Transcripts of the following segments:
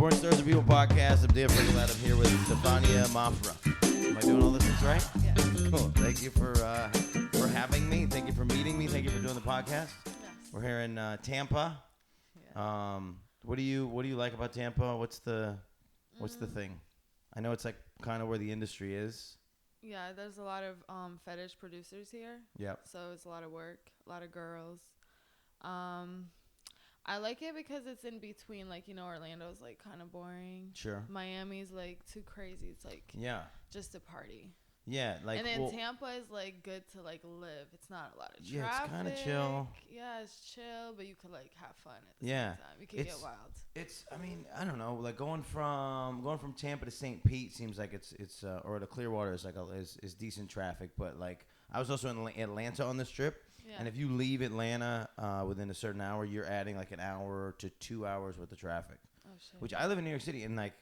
Porn Stars and People podcast. I'm Dan Frigolette. I'm here with Stefania Mafra. Am I doing all this things right? Yeah. Cool. Thank you for having me. Thank you for meeting me. Thank you for doing the podcast. Yes. We're here in Tampa. Yeah. What do you like about Tampa? What's the thing? I know it's like kind of where the industry is. Yeah, there's a lot of fetish producers here. Yep. So it's a lot of work, a lot of girls. I like it because it's in between, like, Orlando's like kind of boring. Sure. Miami's like too crazy. It's like just a party. Yeah, like and then Tampa is like good to like live. It's not a lot of traffic. Yeah, it's kind of chill. Yeah, it's chill, but you could like have fun at the same time. You could get wild. I don't know, like going from Tampa to St. Pete seems like it's or to Clearwater is like is decent traffic, but like I was also in Atlanta on this trip. Yeah. And if you leave Atlanta within a certain hour, you're adding like an hour to 2 hours worth of traffic. Oh shit. Which I live in New York City, and like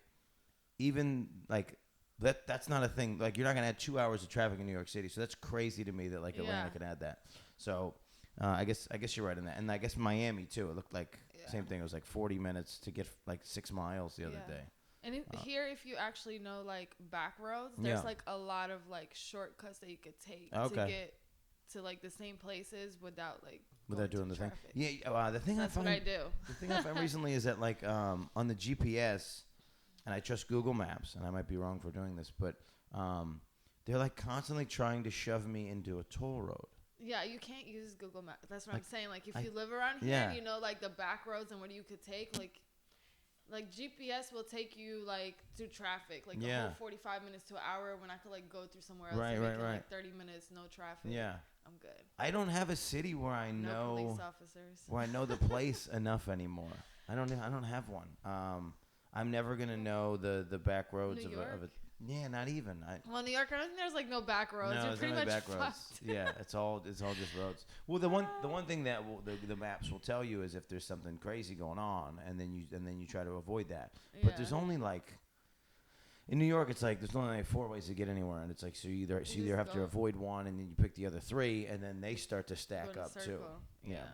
even like that's not a thing. Like you're not gonna add 2 hours of traffic in New York City, so that's crazy to me that like Atlanta can add that. So I guess you're right in that, and I guess Miami too. It looked like same thing. It was like 40 minutes to get like 6 miles the other day. And here, if you actually know like back roads, there's like a lot of like shortcuts that you could take to get to like the same places without doing the traffic. thing. Yeah, the thing that's I find, what I do. The thing I found recently is that like on the GPS, and I trust Google Maps, and I might be wrong for doing this, but they're like constantly trying to shove me into a toll road. Yeah, you can't use Google Maps. That's what I'm saying. Like if you live around here, you know like the back roads and what you could take. Like GPS will take you like through traffic, like a whole 45 minutes to an hour. When I could like go through somewhere else and make it like 30 minutes, no traffic. Yeah, I'm good. I don't have a city where I know no police officers. Where I know the place enough anymore. I don't have one. I'm never gonna know the back roads of a. Yeah, not even. Well, New York, I don't think there's like no back roads. No, You're pretty much back fucked. roads. Yeah, it's all just roads. Well, the one thing that the maps will tell you is if there's something crazy going on, and then you try to avoid that. But there's only like in New York, it's like there's only like 4 ways to get anywhere, and it's like so you either have to avoid one, and then you pick the other 3, and then they start to stack up too. Yeah.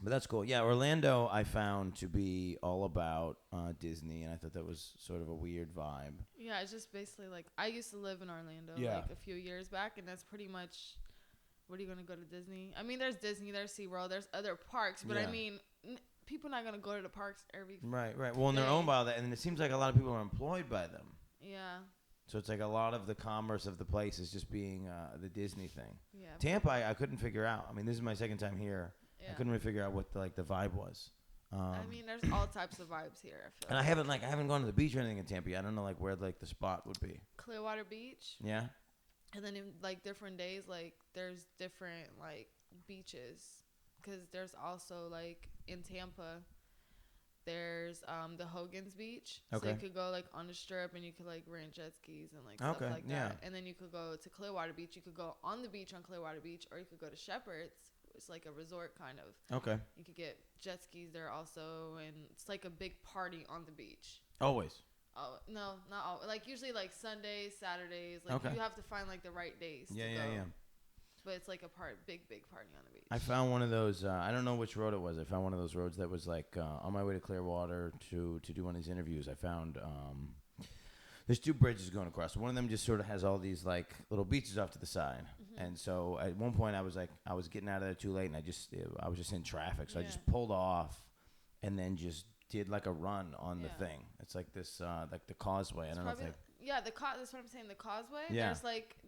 But that's cool. Yeah, Orlando I found to be all about Disney, and I thought that was sort of a weird vibe. Yeah, it's just basically like I used to live in Orlando like a few years back, and that's pretty much what are you going to go to Disney? I mean, there's Disney, there's SeaWorld, there's other parks, but I mean, people not going to go to the parks every Right. Well, and they're owned by that, and it seems like a lot of people are employed by them. Yeah. So it's like a lot of the commerce of the place is just being the Disney thing. Yeah. Tampa, I couldn't figure out. I mean, this is my second time here. Yeah. I couldn't really figure out what the vibe was. I mean, there's all types of vibes here. I feel. And I haven't gone to the beach or anything in Tampa yet. I don't know like where like the spot would be. Clearwater Beach. Yeah. And then in like different days, like there's different like beaches, because there's also like in Tampa, there's the Hogan's Beach. Okay. So you could go like on the strip and you could like rent jet skis and like stuff like that. And then you could go to Clearwater Beach. You could go on the beach on Clearwater Beach, or you could go to Shepherd's. It's like a resort kind of. Okay. You could get jet skis there also, and it's like a big party on the beach. Always. Oh no, not all. Like usually like Sundays, Saturdays. Like you have to find like the right days. Yeah. But it's like a big party on the beach. I found one of those. I don't know which road it was. I found one of those roads that was like on my way to Clearwater to do one of these interviews. I found there's 2 bridges going across. One of them just sort of has all these like little beaches off to the side. Mm-hmm. And so at one point I was getting out of there too late, and I was just in traffic, so I just pulled off, and then just did like a run on the thing. It's like this like the causeway. I don't know if that's what I'm saying. The causeway. Yeah.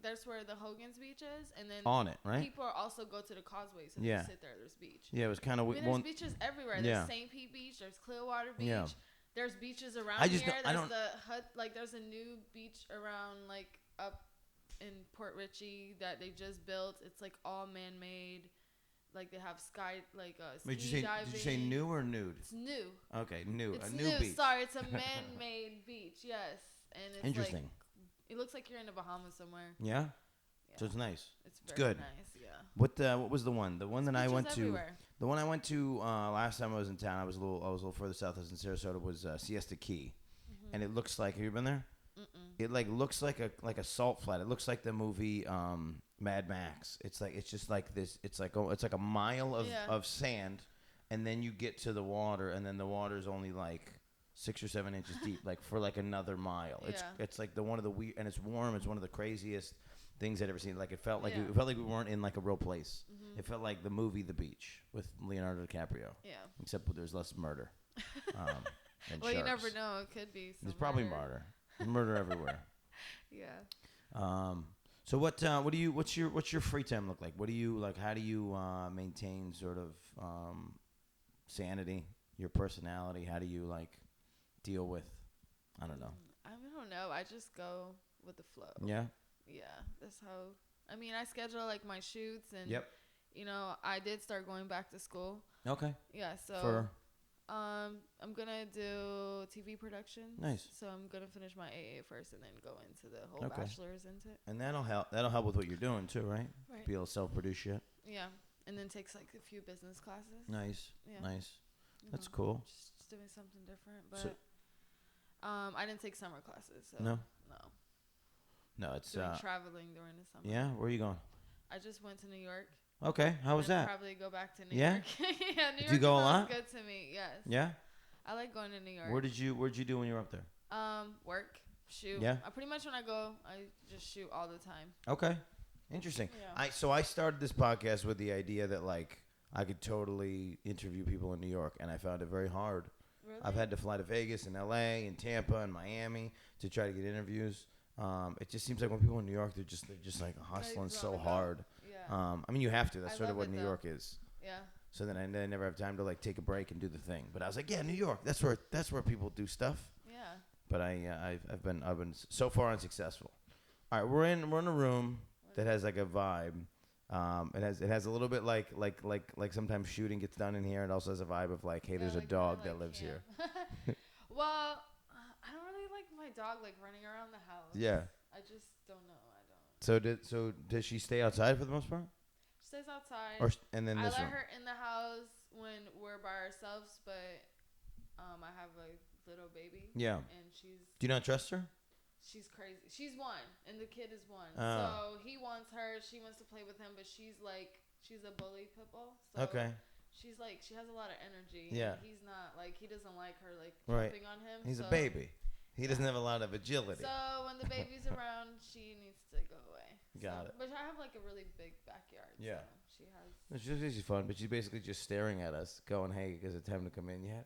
There's where the Hogan's Beach is, and then on it, right? People also go to the causeway, so they sit there. There's beach. Yeah, it was kind of. There's beaches everywhere. There's St. Pete Beach. There's Clearwater Beach. Yeah. There's beaches around here. There's a new beach around like up in Port Richey that they just built. It's like all man-made. Like they have ski diving. Did you say new or nude? It's new. Okay, new. It's a new beach. Sorry, it's a man-made beach. Yes, and it's interesting. Like, it looks like you're in the Bahamas somewhere. Yeah. So it's nice. It's good. Nice. Yeah. What was the one? The one that I went everywhere. to. The one I went to last time I was in town. I was a little further south. I was in Sarasota. Was Siesta Key, and it looks like. Have you been there? Mm-mm. It like looks like a salt flat. It looks like the movie Mad Max. It's just like this. It's like a mile of sand, and then you get to the water, and then the water's only like 6 or 7 inches deep, like for like another mile. It's like one of the weird, and it's warm. It's one of the craziest things I'd ever seen. Like it felt like we weren't in like a real place. Mm-hmm. It felt like the movie The Beach with Leonardo DiCaprio. Yeah. Except there's less murder. And well, sharks. you never know. It could be. There's probably murder. There's murder everywhere. Yeah. So what's your free time look like? What do you like? How do you maintain sort of sanity, your personality? How do you like deal with? I don't know. I don't know. I just go with the flow. Yeah. Yeah, that's how. I mean, I schedule like my shoots and. Yep. You know, I did start going back to school. Okay. Yeah. So. I'm gonna do TV production. Nice. So I'm gonna finish my AA first, and then go into the whole bachelor's into it. And that'll help. That'll help with what you're doing too, right? Right. Be able to self-produce shit. Yeah, and then takes like a few business classes. Nice. Yeah. Nice. That's cool. Just doing something different, but I didn't take summer classes. So no. No. No, it's traveling during the summer. Yeah. Where are you going? I just went to New York. Okay, how was that? Probably go back to New York. Yeah, New York. Did you go a lot? Good to me, yes. Yeah. I like going to New York. Where'd you do when you were up there? Work, shoot. Yeah. I pretty much when I go, I just shoot all the time. Okay, interesting. Yeah. I started this podcast with the idea that like I could totally interview people in New York, and I found it very hard. Really? I've had to fly to Vegas and L.A. and Tampa and Miami to try to get interviews. It just seems like when people in New York, they're just like hustling so hard. Yeah. I mean, you have to. That's sort of what New though. York is. Yeah. So then I never have time to like take a break and do the thing. But I was like, yeah, New York. That's where people do stuff. Yeah. But I've been so far unsuccessful. All right, we're in a room that has like a vibe. It has a little bit like sometimes shooting gets done in here. It also has a vibe of like, hey, there's a dog that lives here. Well, I don't really like my dog like running around the house. Yeah. I just don't know. I don't. So does she stay outside for the most part? She stays outside. And then this I let room. her in the house when we're by ourselves, but I have a little baby. Yeah. And she's. Do you not trust her? She's crazy. She's one, and the kid is one. So he wants her. She wants to play with him, but she's a bully pit bull. So okay. She's like, she has a lot of energy. Yeah. He's not like, he doesn't like her like right. jumping on him. He's a baby. He doesn't have a lot of agility. So when the baby's around, she needs to go away. Got it. But I have like a really big backyard. Yeah. So she has. She's fun, but she's basically just staring at us, going, "Hey, is it time to come in yet?"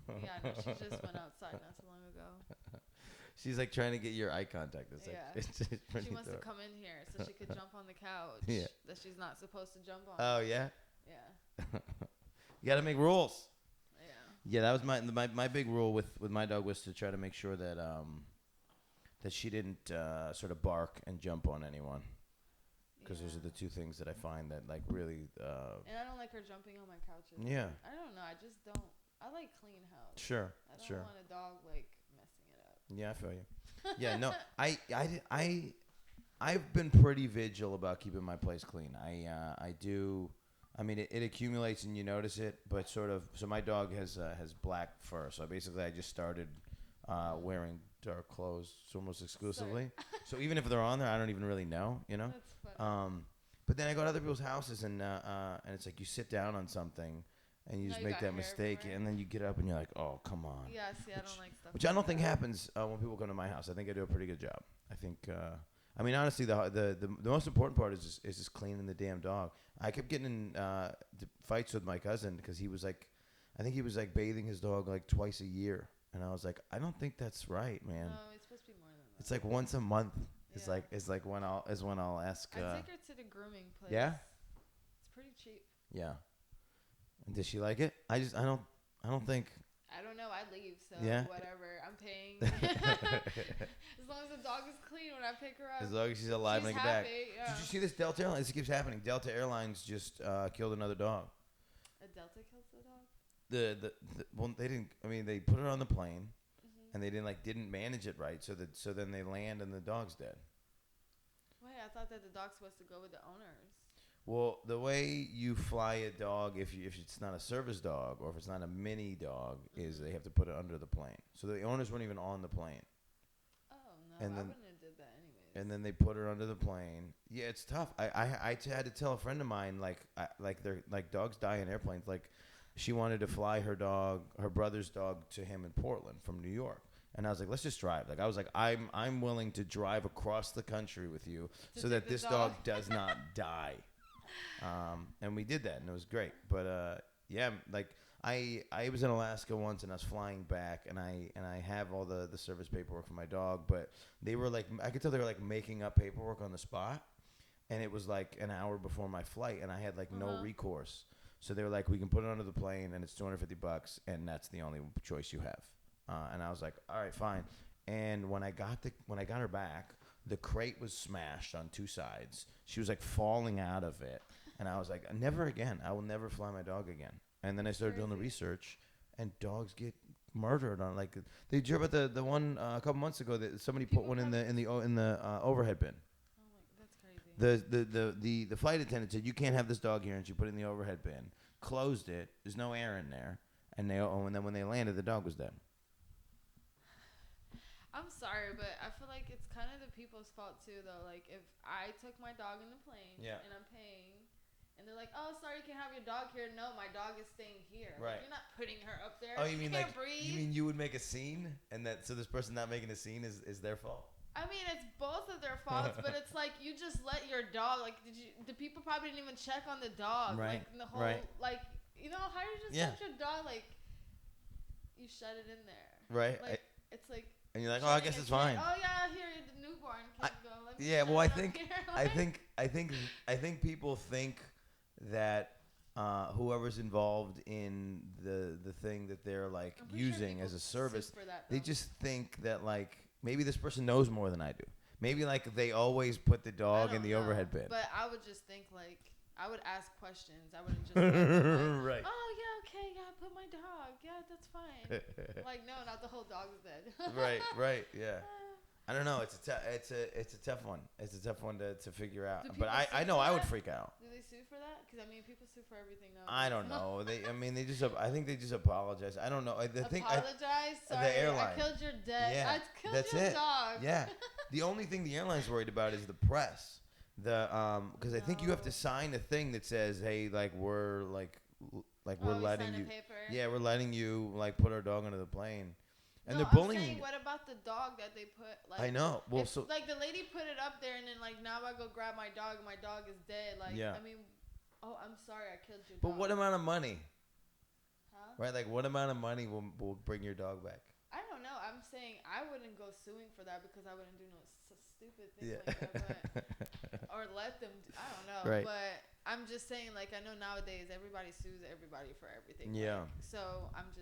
Yeah, no, she just went outside not so long ago. She's like trying to get your eye contact. It's like, she wants to come in here so she could jump on the couch that she's not supposed to jump on. Oh yeah. Yeah. You got to make rules. Yeah, that was my big rule with my dog was to try to make sure that that she didn't sort of bark and jump on anyone, because those are the two things that I find that like really. And I don't like her jumping on my couches. Yeah. I don't know. I just don't. I like clean house. Sure. I don't want a dog like messing it up. Yeah, I feel you. Yeah, no, I've been pretty vigilant about keeping my place clean. I do. I mean, it accumulates and you notice it, but sort of. So my dog has black fur. So basically, I just started wearing dark clothes almost exclusively. So even if they're on there, I don't even really know, you know. That's funny. But then I go to other people's houses and it's like you sit down on something and you just make that mistake, and then you get up and you're like, oh, come on. Yeah, see, I don't like stuff. Which I don't think happens when people come to my house. I think I do a pretty good job. I think. I mean, honestly, the most important part is just cleaning the damn dog. I kept getting in fights with my cousin because he was like, I think he was like bathing his dog like twice a year, and I was like, I don't think that's right, man. No, it's supposed to be more than that. It's like once a month. Yeah. Is like when I'll ask. I take her to the grooming place. Yeah. It's pretty cheap. Yeah. And does she like it? I don't think. I don't know. I leave, so whatever. I'm paying. As long as the dog is clean when I pick her up. As long as she's alive and happy, back. Yeah. Did you see this Delta Airlines? This keeps happening. Delta Airlines just killed another dog. A Delta killed the dog? Well, they didn't. I mean, they put it on the plane, and they didn't manage it right. So then they land and the dog's dead. Wait, I thought that the dog's supposed to go with the owners. Well, the way you fly a dog, if it's not a service dog or if it's not a mini dog, is they have to put it under the plane. So the owners weren't even on the plane. Oh no, and then, I wouldn't have did that anyways. And then they put her under the plane. Yeah, it's tough. I had to tell a friend of mine like dogs die in airplanes. Like she wanted to fly her brother's dog, to him in Portland from New York. And I was like, let's just drive. Like I was like, I'm willing to drive across the country with you so that this dog does not die. And we did that, and it was great. But yeah, like I was in Alaska once, and I was flying back, and I have all the service paperwork for my dog, but they were like, I could tell they were like making up paperwork on the spot, and it was like an hour before my flight, and I had like no recourse. So they were like, we can put it onto the plane, and it's $250, and that's the only choice you have. And I was like, all right, fine. And when I got her back, the crate was smashed on two sides. She was like falling out of it. And I was like, never again. I will never fly my dog again. And then I started doing the research, and dogs get murdered on like. Did you hear about the one a couple months ago that somebody put one in the overhead bin? Oh my, that's crazy. The flight attendant said, you can't have this dog here, and she put it in the overhead bin, closed it. There's no air in there, and then when they landed, the dog was dead. I'm sorry, but I feel like it's kind of the people's fault too, though. Like if I took my dog in the plane, and I'm paying, and they're like, "Oh, sorry, you can't have your dog here." No, my dog is staying here. Right. Like, you're not putting her up there. Oh, you mean can't like breathe. you mean you would make a scene, and that so this person not making a scene is their fault? I mean, it's both of their faults, but it's like you just let your dog. Like, the people probably didn't even check on the dog. Right. Like the whole like how do you just let your dog like you shut it in there? Right. Like it's like. And you're like, oh, I guess it's fine. Oh yeah, here the newborn can go. Let me yeah, well, I think people think that whoever's involved in the thing that they're like using as a service, they just think that like maybe this person knows more than I do. Maybe like they always put the dog in the overhead bin. But I would just think like I would ask questions. I wouldn't just like, right. Oh yeah, okay, yeah, put my dog. Yeah, that's fine. Like no, not the whole dog's dead. right, yeah. I don't know. It's a tough one. It's a tough one to figure out. But I know I would freak out. Do they sue for that? Because I mean, people sue for everything now. I don't know. I think they just apologize. I don't know. Apologize. Sorry, the airline. I killed your dog. Yeah, I killed your dog. Yeah. The only thing the airline's worried about is the press. Because I think you have to sign a thing that says, hey, like we're letting you. Yeah, we're letting you like put our dog onto the plane. And they're bullying. I'm saying, what about the dog that they put? Like, I know. Well, so like the lady put it up there, and then like now I go grab my dog, and my dog is dead. Like, I mean, oh, I'm sorry, I killed your dog. But what amount of money? Huh? Right, like what amount of money will bring your dog back? I don't know. I'm saying I wouldn't go suing for that because I wouldn't do no stupid thing like that. Or let them. I don't know. Right. But I'm just saying, like I know nowadays everybody sues everybody for everything. Yeah. Like, so I was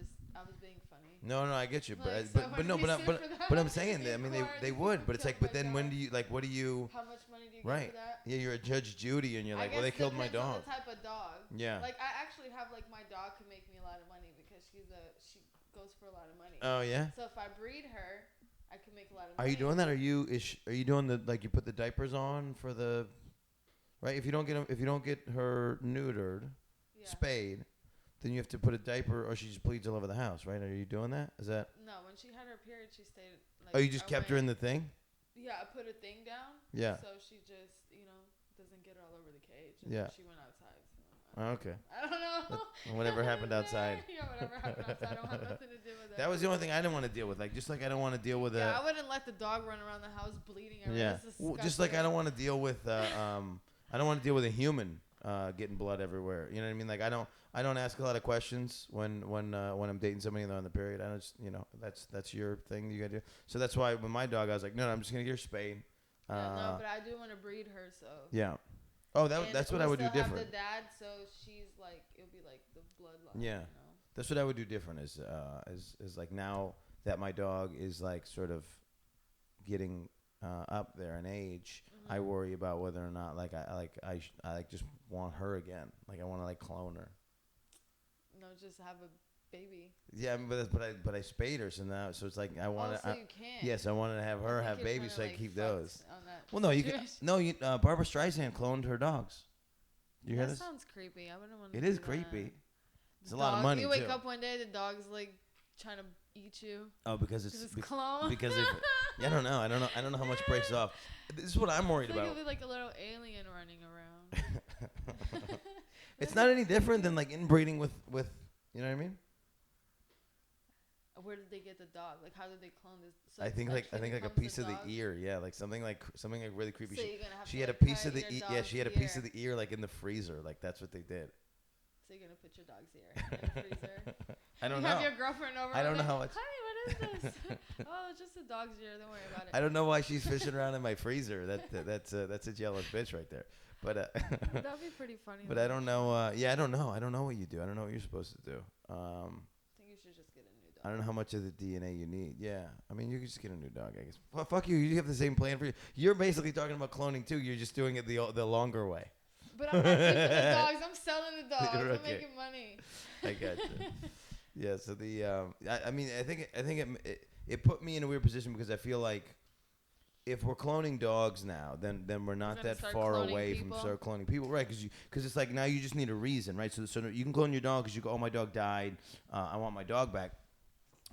being funny. No, I get you, like, but I'm saying that. I mean, they would, but it's like, but then when do you like? What do you? How much money do you get for that? Yeah, you're a Judge Judy, and you're like, well, they killed my dog. On the type of dog. Yeah. Like I actually have like my dog can make me a lot of money because she goes for a lot of money. Oh yeah. So if I breed her, I can make a lot of money. Are you doing that? Are you doing the like you put the diapers on for the, right? If you don't get her neutered, spayed, then you have to put a diaper, or she just bleeds all over the house, right? Are you doing that? Is that? No, when she had her period, she stayed. Like, oh, you just kept her in the thing? Yeah, I put a thing down. Yeah. So she just doesn't get all over the cage. And she went outside. So okay. I don't know. Whatever happened outside. Yeah, whatever happened outside. I don't have nothing to do with it. That was the only thing I didn't want to deal with. Like, just like I don't want to deal with I wouldn't let the dog run around the house bleeding everywhere. Yeah. Well, just like I don't want to deal with I don't want to deal with a human getting blood everywhere. You know what I mean? Like I don't ask a lot of questions when I'm dating somebody and they're on the period. I just that's your thing you gotta do. So that's why with my dog I was like, no, I'm just gonna get her spayed. No, but I do want to breed her. So yeah. Oh, that's what I would do different. Have the dad, so she's like it'll be like the bloodline. Yeah. That's what I would do different. Is like now that my dog is like sort of getting up there in age. I worry about whether or not like I just want her again. Like I want to like clone her. No, just have a baby. Yeah, but I spayed her, so it's like I want to. So you can't. Yes, I wanted to have her have babies, so I keep those. Well, no, situation. Barbara Streisand cloned her dogs. You hear this? That sounds creepy. I wouldn't want to. It is creepy. It's a lot of money. You wake up one day, the dog's like trying to eat you. Oh, because it's clone. Because I don't know. I don't know how much breaks off. This is what I'm worried about. It'll be like a little alien running around. It's not any different than like inbreeding with You know what I mean? Where did they get the dog? Like, how did they clone this? So I think a piece of the ear. Yeah, like something like really creepy. So you're gonna have she to, had like, a piece cut of the your ear. Yeah, she had a dog's piece of ear. the ear like in the freezer. Like that's what they did. So you're gonna put your dog's ear in the freezer. I don't you know. have your girlfriend over. I don't know how much. Honey, what is this? Oh, it's just a dog's ear. Don't worry about it. I don't know why she's fishing around in my freezer. That's a jealous bitch right there. But That'd be pretty funny. but I don't know. Yeah, I don't know. I don't know what you do. I don't know what you're supposed to do. I think you should just get a new dog. I don't know how much of the DNA you need. Yeah, I mean, you could just get a new dog, I guess. Well, fuck you. You have the same plan for you. You're basically talking about cloning too. You're just doing it the longer way. But I'm not keeping the dogs. I'm selling the dogs. Okay. I'm making money. I got you. Yeah. So I mean, I think it put me in a weird position because I feel like if we're cloning dogs now, then we're not that far away from start cloning people, right? Because it's like now you just need a reason, right? So you can clone your dog because you go, oh, my dog died. I want my dog back.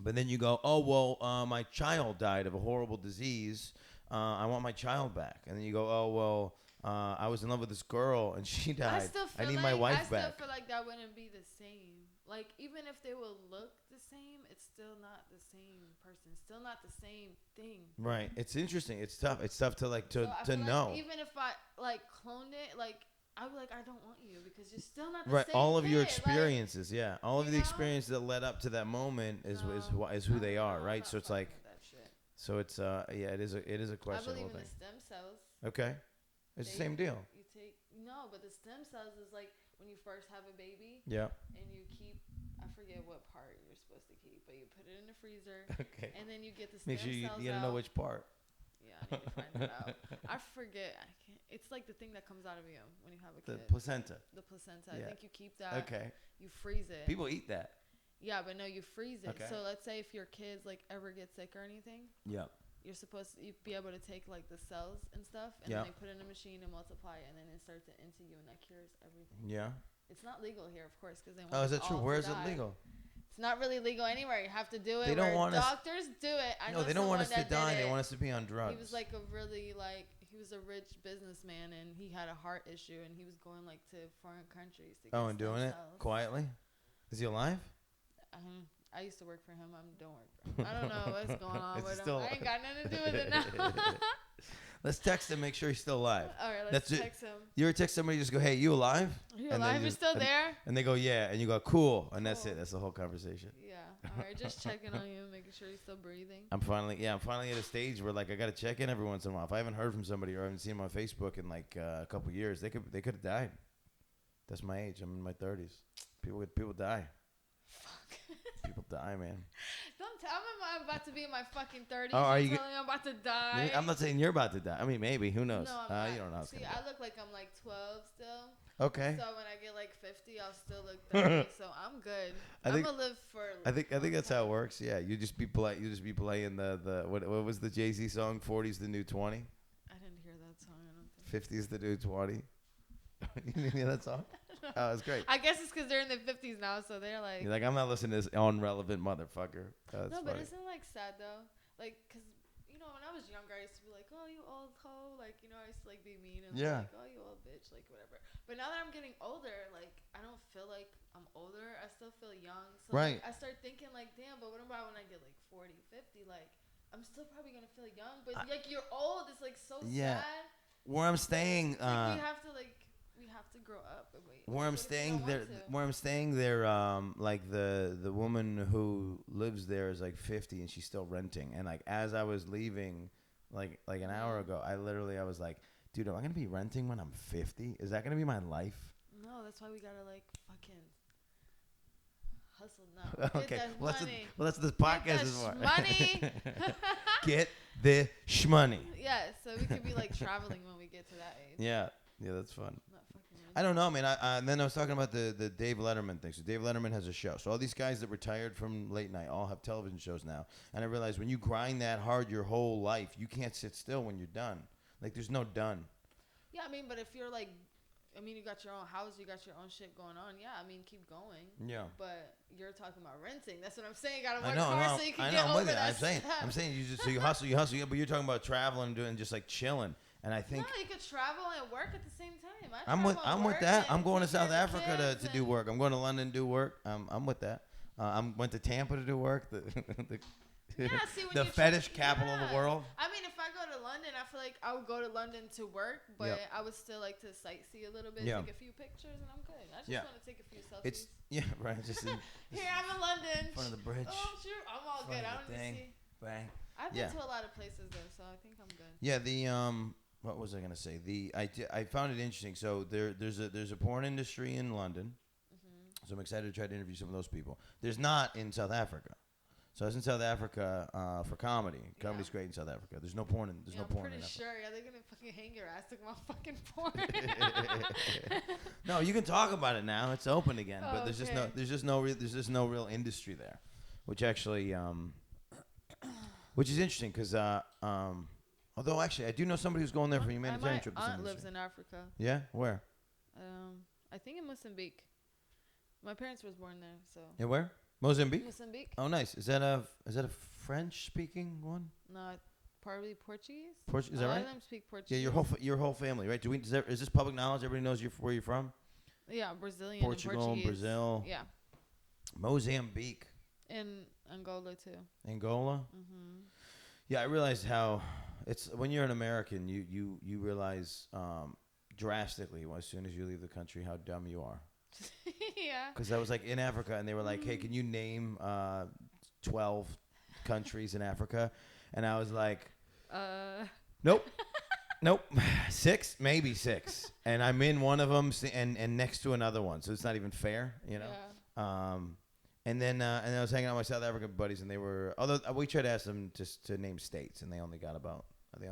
But then you go, oh, well, my child died of a horrible disease. I want my child back. And then you go, oh, well, I was in love with this girl and she died. I need my wife back. I still feel like that wouldn't be the same. Like, even if they will look the same, it's still not the same person. Still not the same thing. Right. It's interesting. It's tough. It's tough to to know. Like even if I like cloned it, like I'd be like, I don't want you because you're still not the right. same All of kid. your experiences, yeah. All of the know? experiences that led up to that moment is who they are, right? So it's like, so it's yeah, it is a questionable I believe in thing. the stem cells. Okay, it's the same deal. You take but the stem cells is like when you first have a baby. Yeah. And you keep, I forget what part you're supposed to keep, but you put it in the freezer. Okay. And then you get the stem Make sure you cells gotta know which part. Yeah, I need to find it out. I forget. I can't. It's like the thing that comes out of you when you have a kid. The placenta. The placenta. Yeah. I think you keep that. Okay. You freeze it. People eat that. Yeah, but no, you freeze it. Okay. So let's say if your kids like ever get sick or anything. Yeah. You're supposed to be able to take like the cells and stuff, and then they put it in a machine and multiply it, and then it starts to into you, and that cures everything. Yeah. It's not legal here, of course, because they want. Oh, is that true? Where is it legal? It's not really legal anywhere. You have to do it. They don't want us. Doctors do it. No, they don't want us to die. They want us to be on drugs. He was like he was a rich businessman, and he had a heart issue, and he was going like to foreign countries to get and doing it quietly. Is he alive? I used to work for him. I don't work for him. I don't know what's going on with him. I ain't got nothing to do with it now. Let's text him, make sure he's still alive. All right, let's text him. You ever text somebody, just go, hey, you alive? You alive? You're still there? And they go, yeah. And you go, cool. And that's it. That's the whole conversation. Yeah. All right, just checking on you, making sure you're still breathing. I'm finally at a stage where like I got to check in every once in a while. If I haven't heard from somebody or I haven't seen them on Facebook in like a couple years, they could have died. That's my age. I'm in my 30s. People die. Fuck. People die, man. Don't tell me I'm about to be in my fucking 30s. Oh, are you telling me I'm about to die? I'm not saying you're about to die. I mean, maybe. Who knows? No, I'm not. You don't know. See, I look like I'm like 12 still. Okay. So when I get like 50, I'll still look 30. So I'm good. I'm gonna live for. I think that's how it works. Yeah, you just be playing the what was the Jay-Z song? 40's the new 20. I didn't hear that song. I don't think. 50's the new 20. You didn't hear that song? Oh, it's great. I guess it's because they're in their 50s now, so they're like. You're like, I'm not listening to this unrelevant motherfucker. No, but isn't it like sad though? Like, cause when I was younger, I used to be like, oh, you old hoe, like I used to like be mean and like, oh, you old bitch, like whatever. But now that I'm getting older, like I don't feel like I'm older. I still feel young. So right. Like, I start thinking like, damn, but what about when I get like 40, 50? Like I'm still probably gonna feel young, but like you're old. It's like so sad. Where I'm staying, we have to grow up. Where I'm staying there, like the woman who lives there is like 50 and she's still renting. And like as I was leaving, like an hour ago, I was like, dude, am I gonna be renting when I'm 50? Is that gonna be my life? No, that's why we gotta like fucking hustle now. Okay, that's what this podcast is for. Money. Get the shmoney. Yeah, so we could be like traveling when we get to that age. Yeah, that's fun. I don't know, man. And then I was talking about the Dave Letterman thing. So Dave Letterman has a show. So all these guys that retired from late night all have television shows now. And I realized when you grind that hard your whole life, you can't sit still when you're done. Like there's no done. Yeah, I mean, but if you're like, you got your own house, you got your own shit going on. Yeah, keep going. Yeah. But you're talking about renting. That's what I'm saying. You gotta work hard so you can get over that. I'm saying you hustle. Yeah, but you're talking about traveling and doing just like chilling. And I think no, you could travel and work at the same time. I'm with that. I'm going to South Africa to do work. I'm going to London to do work. I'm with that. Went to Tampa to do work. The fetish capital of the world. I mean, if I go to London, I feel like I would go to London to work, but I would still like to sightsee a little bit, take a few pictures, and I'm good. I just want to take a few selfies. Right. Just here I'm in London. In front of the bridge. Oh, sure. I'm all good. I don't even see. Bang. I've been to a lot of places though, so I think I'm good. Yeah. What was I gonna say? I found it interesting. So there's a porn industry in London. Mm-hmm. So I'm excited to try to interview some of those people. There's not in South Africa. So I was in South Africa for comedy. Comedy's great in South Africa. There's no porn in. I'm pretty sure. Yeah, they're gonna fucking hang your ass talking about fucking porn. No, you can talk about it now. It's open again, but there's just no real industry there, which actually which is interesting because although actually I do know somebody who's going there for a humanitarian trip. My aunt lives in Africa. Yeah, where? I think in Mozambique. My parents was born there, so. Yeah, where? Mozambique? Mozambique. Oh, nice. Is that a French-speaking one? No, probably Portuguese. Is that right? A lot of them speak Portuguese. Yeah, your whole family, right? Is this public knowledge? Everybody knows where you're from? Yeah, Brazilian. Portugal, and Brazil. Yeah. Mozambique. And Angola too. Angola. Mm-hmm. Yeah, I realized how it's when you're an American, you realize drastically as soon as you leave the country how dumb you are. Yeah. Because I was like in Africa, and they were like, "Hey, can you name 12 countries in Africa?" And I was like, "Nope, nope, 6, maybe 6." And I'm in one of them, and next to another one, so it's not even fair, you know. Yeah. And then I was hanging out with my South African buddies, and they were. Although we tried to ask them just to name states, and they only got about 20.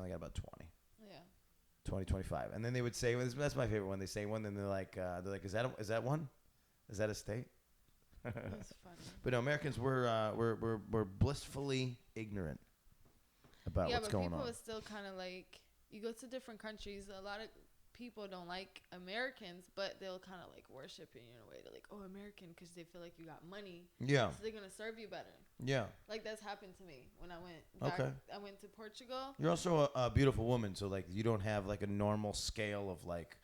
Yeah. 20, 25. And then they would say, that's my favorite one. They say one, then they're like, is that one? Is that a state? That's funny. But no, Americans we're blissfully ignorant about what's going on. Yeah, but people are still kind of like, you go to different countries, a lot of people don't like Americans, but they'll kind of like worship you in a way. They're like, oh, American, because they feel like you got money. Yeah. So they're going to serve you better. Yeah. Like that's happened to me when I went back. Okay. I went to Portugal. You're also a beautiful woman, so like you don't have like a normal scale of like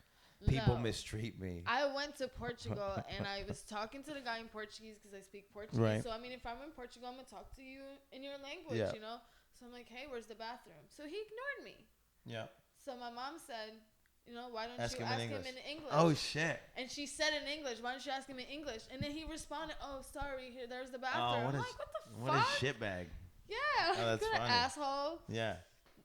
people mistreat me. I went to Portugal and I was talking to the guy in Portuguese because I speak Portuguese. Right. So I mean, if I'm in Portugal, I'm going to talk to you in your language, you know? So I'm like, hey, where's the bathroom? So he ignored me. Yeah. So my mom said, you know, why don't you ask him in English? Oh, shit. And she said in English, why don't you ask him in English? And then he responded, oh, sorry, there's the bathroom. I'm like, what the fuck? What a shitbag. Yeah. Oh, that's funny. Asshole. Yeah.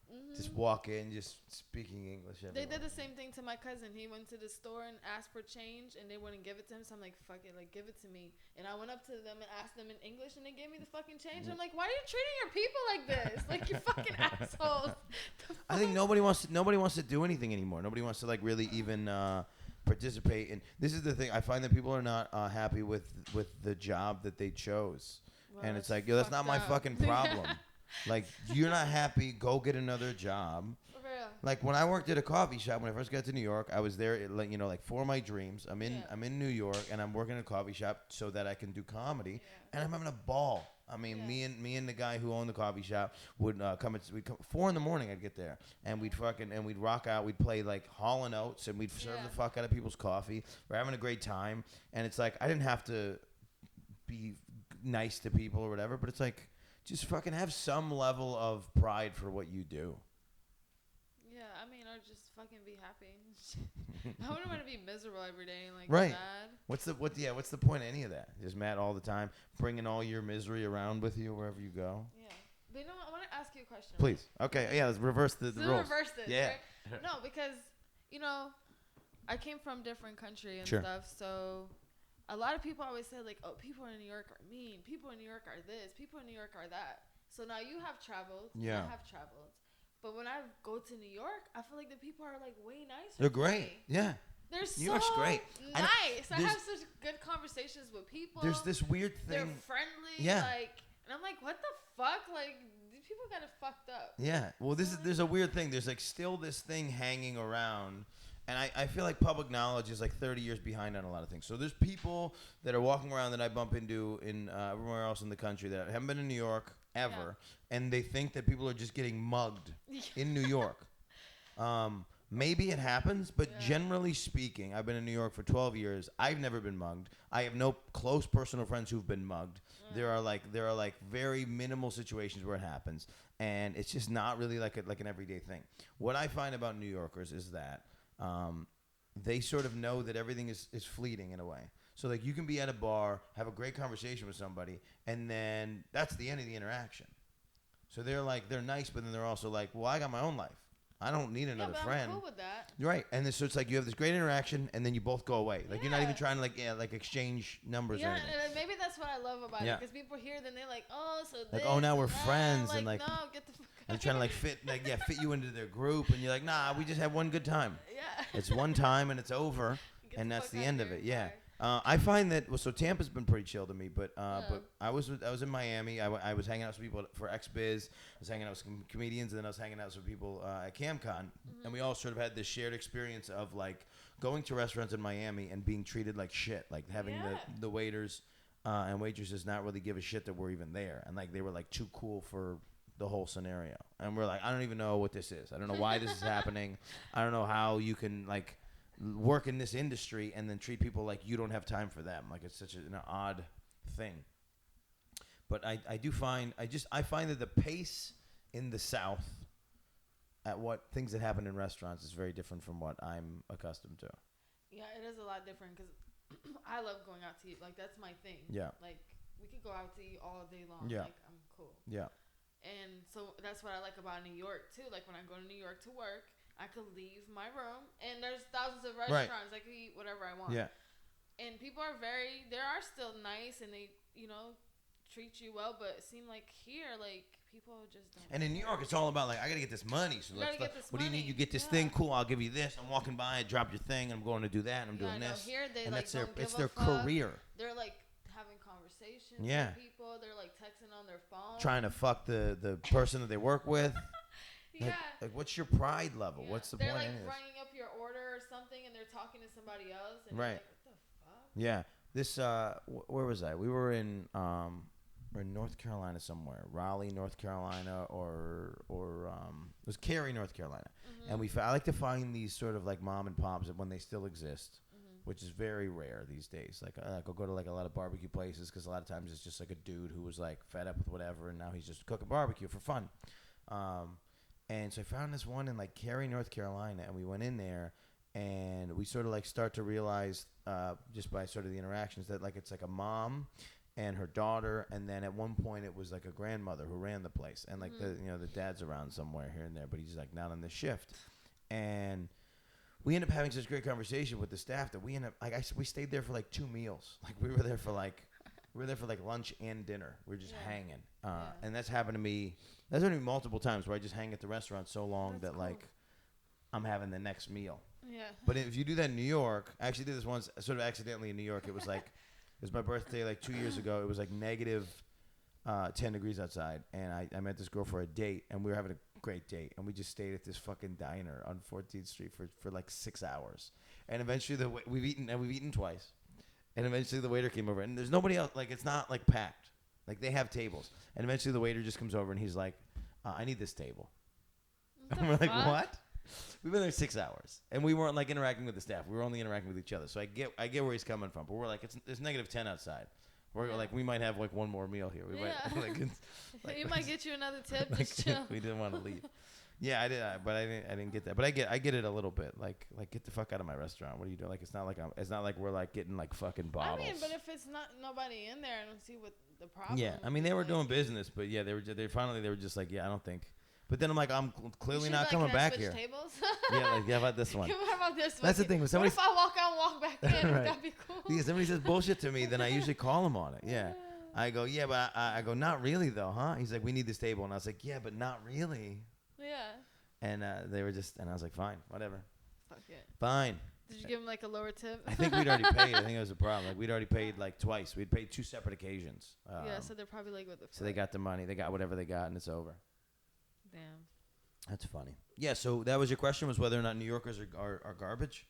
Mm-hmm. Just walk in, just speaking English. They did the same thing to my cousin. He went to the store and asked for change, and they wouldn't give it to him. So I'm like, fuck it, like, give it to me. And I went up to them and asked them in English, and they gave me the fucking change. I'm like, why are you treating your people like this? Like, you fucking assholes. I think nobody wants to do anything anymore. Nobody wants to, like, really even participate. And this is the thing. I find that people are not happy with the job that they chose. Well, and it's like, yo, that's not my fucking problem. Like, you're not happy, go get another job. For real. Like, when I worked at a coffee shop, when I first got to New York, I was there, like, you know, like, for my dreams. I'm in New York, and I'm working at a coffee shop so that I can do comedy, and I'm having a ball. I mean, me and the guy who owned the coffee shop would we'd come 4 a.m. I'd get there, and we'd rock out. We'd play, like, Hall & Oates, and we'd serve the fuck out of people's coffee. We're having a great time, and it's like, I didn't have to be nice to people or whatever, but it's like, just fucking have some level of pride for what you do. Yeah, I mean, or just fucking be happy. I wouldn't want to be miserable every day and like right. mad. What's the point of any of that? Just mad all the time, bringing all your misery around with you wherever you go. Yeah, but you know what? I want to ask you a question. Please. Right? Okay. Yeah. Let's reverse the roles. Reverse this. Yeah. Right? No, because you know, I came from different country and stuff, so. A lot of people always say, like, oh, people in New York are mean. People in New York are this. People in New York are that. So now you have traveled. Yeah. I have traveled. But when I go to New York, I feel like the people are, like, way nicer. They're great. Yeah. They're so New York's great. Nice. I have such good conversations with people. There's this weird thing. They're friendly. Yeah. Like, and I'm like, what the fuck? Like, these people got it fucked up. Yeah. Well, there's a weird thing. There's, like, still this thing hanging around. And I feel like public knowledge is like 30 years behind on a lot of things. So there's people that are walking around that I bump into in everywhere else in the country that haven't been in New York ever, and they think that people are just getting mugged in New York. Maybe it happens, but generally speaking, I've been in New York for 12 years. I've never been mugged. I have no close personal friends who've been mugged. There are like very minimal situations where it happens, and it's just not really like an everyday thing. What I find about New Yorkers is that they sort of know that everything is fleeting in a way. So like you can be at a bar, have a great conversation with somebody, and then that's the end of the interaction. So they're nice, but then they're also like, well, I got my own life. I don't need another friend. I'm cool with that. Right, and then, so it's like you have this great interaction, and then you both go away. Like you're not even trying to like exchange numbers. Yeah, or anything. and maybe that's what I love about it, because people hear, then they're like, oh, so like, this, oh, now we're that. friends, and like, no, get the fuck I'm trying to like fit you into their group, and you're like, nah, we just had one good time. Yeah, it's one time and it's over, and that's the end of it. Yeah. I find that so Tampa's been pretty chill to me, but I was in Miami. I was hanging out with people for XBiz. I was hanging out with some comedians, and then I was hanging out with people at CamCon, and we all sort of had this shared experience of like going to restaurants in Miami and being treated like shit, like having the waiters and waitresses not really give a shit that we're even there, and like they were like too cool for the whole scenario, and we're like, I don't even know what this is. I don't know why this is happening. I don't know how you can like work in this industry and then treat people like you don't have time for them. Like it's such an odd thing. But I find that the pace in the South at what things that happen in restaurants is very different from what I'm accustomed to. Yeah, it is a lot different because I love going out to eat. Like that's my thing. Yeah. Like we could go out to eat all day long. Yeah. Like I'm cool. Yeah. And so that's what I like about New York too. Like when I go to New York to work, I could leave my room, and there's thousands of restaurants. I could eat whatever I want. Yeah. And people are they are still nice, and they, treat you well. But it seemed like here, like, people just don't. And in New York, it's all about, like, I got to get this money. So what do you need? You get this thing? Cool, I'll give you this. I'm walking by, I drop your thing, and I'm going to do that, and I'm doing this. Here, they, and like, it's their career. They're, like, having conversations with people. They're, like, texting on their phone. Trying to fuck the person that they work with. Yeah. Like, what's your pride level? Yeah. What's the point? They're like bringing up your order or something, and they're talking to somebody else. And right. You're like, what the fuck? Yeah. This where was I? We were in North Carolina somewhere, Raleigh, North Carolina, or it was Cary, North Carolina. Mm-hmm. And I like to find these sort of like mom and pops when they still exist, which is very rare these days. Like I'll go to like a lot of barbecue places because a lot of times it's just like a dude who was like fed up with whatever, and now he's just cooking barbecue for fun. And so I found this one in like Cary, North Carolina, and we went in there, and we sort of like start to realize just by sort of the interactions that like it's like a mom and her daughter, and then at one point it was like a grandmother who ran the place, and like the dad's around somewhere here and there, but he's like not on the shift, and we end up having such great conversation with the staff that we end up we stayed there for like 2 meals. Like we were there for like lunch and dinner. We were just hanging, and that's happened to me. That's happened to me multiple times where I just hang at the restaurant so long that cool. Like I'm having the next meal. Yeah. But if you do that in New York, I actually did this once, sort of accidentally in New York. It was like it was my birthday like 2 years ago. It was like negative 10 degrees outside, and I met this girl for a date, and we were having a great date, and we just stayed at this fucking diner on 14th Street for like 6 hours, and eventually we've eaten twice, and eventually the waiter came over, and there's nobody else. Like it's not like packed. Like, they have tables. And eventually the waiter just comes over, and he's like, I need this table. And we're like, what? We've been there 6 hours. And we weren't, like, interacting with the staff. We were only interacting with each other. So I get where he's coming from. But we're like, it's negative 10 outside. We're like, we might have, like, one more meal here. We might, he might get you another tip. Just chill. We didn't want to leave. Yeah, I did, but I didn't get that. But I get it a little bit. Like get the fuck out of my restaurant. What are you doing? Like it's not like we're like getting like fucking bottles. I mean, but if it's not nobody in there, I don't see what the problem. Yeah, I mean they were doing business, but yeah, they were just like, yeah, I don't think. But then I'm like, I'm clearly not coming back here. Tables? Yeah, like, how about this one? What about this one? That's the thing. When somebody, what if I walk out and walk back in? Right. That'd be cool. Yeah, somebody says bullshit to me, then I usually call them on it. Yeah. I go, yeah, but I go, not really though, huh? He's like, we need this table, and I was like, yeah, but not really. Yeah. And they were just, and I was like, fine, whatever. Fuck it. Fine. Did you give him like a lower tip? I think we'd already paid. I think it was a problem. Like we'd already paid like twice. We'd paid 2 separate occasions. Yeah, so they're probably like with the. So they got the money. They got whatever they got, and it's over. Damn. That's funny. Yeah. So that was your question, was whether or not New Yorkers are garbage.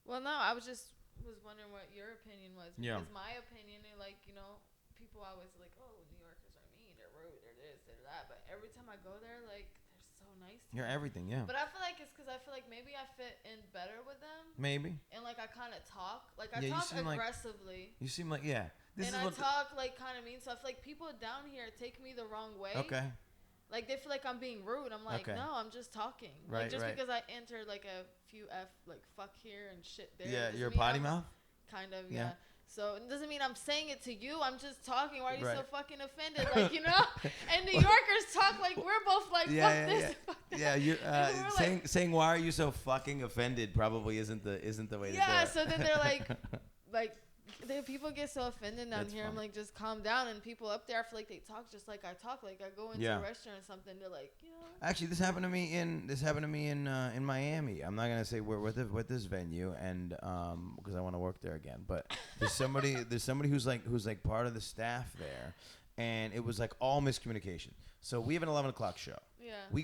Well, no, I was wondering what your opinion was. Yeah. Because my opinion, like, people always like, oh, New Yorkers are mean, they're rude, they're this, they're that. But every time I go there, like, they're so nice. You're everything, yeah. But I feel like it's because I feel like maybe I fit in better with them. Maybe. And like I kind of talk, like I talk aggressively. You seem like And I talk like kind of mean, so I feel like people down here take me the wrong way. Okay. Like they feel like I'm being rude. I'm like, no, I'm just talking. Right, like just because I entered like a few like fuck here and shit there. Yeah, you're a potty mouth. Kind of, yeah. So it doesn't mean I'm saying it to you. I'm just talking. Why are you so fucking offended? Like, you know? And New Yorkers talk like we're both like, fuck this. Fuck that. Yeah, you're saying why are you so fucking offended probably isn't the way to do it. Yeah, so then they're like people get so offended down here. Funny. I'm like, just calm down. And people up there, I feel like they talk just like I talk. Like I go into a restaurant or something, they're like, you know. Actually, this happened to me in Miami. I'm not gonna say where with this venue, and because I want to work there again. But there's somebody who's like part of the staff there, and it was like all miscommunication. So we have an 11 o'clock show. Yeah. We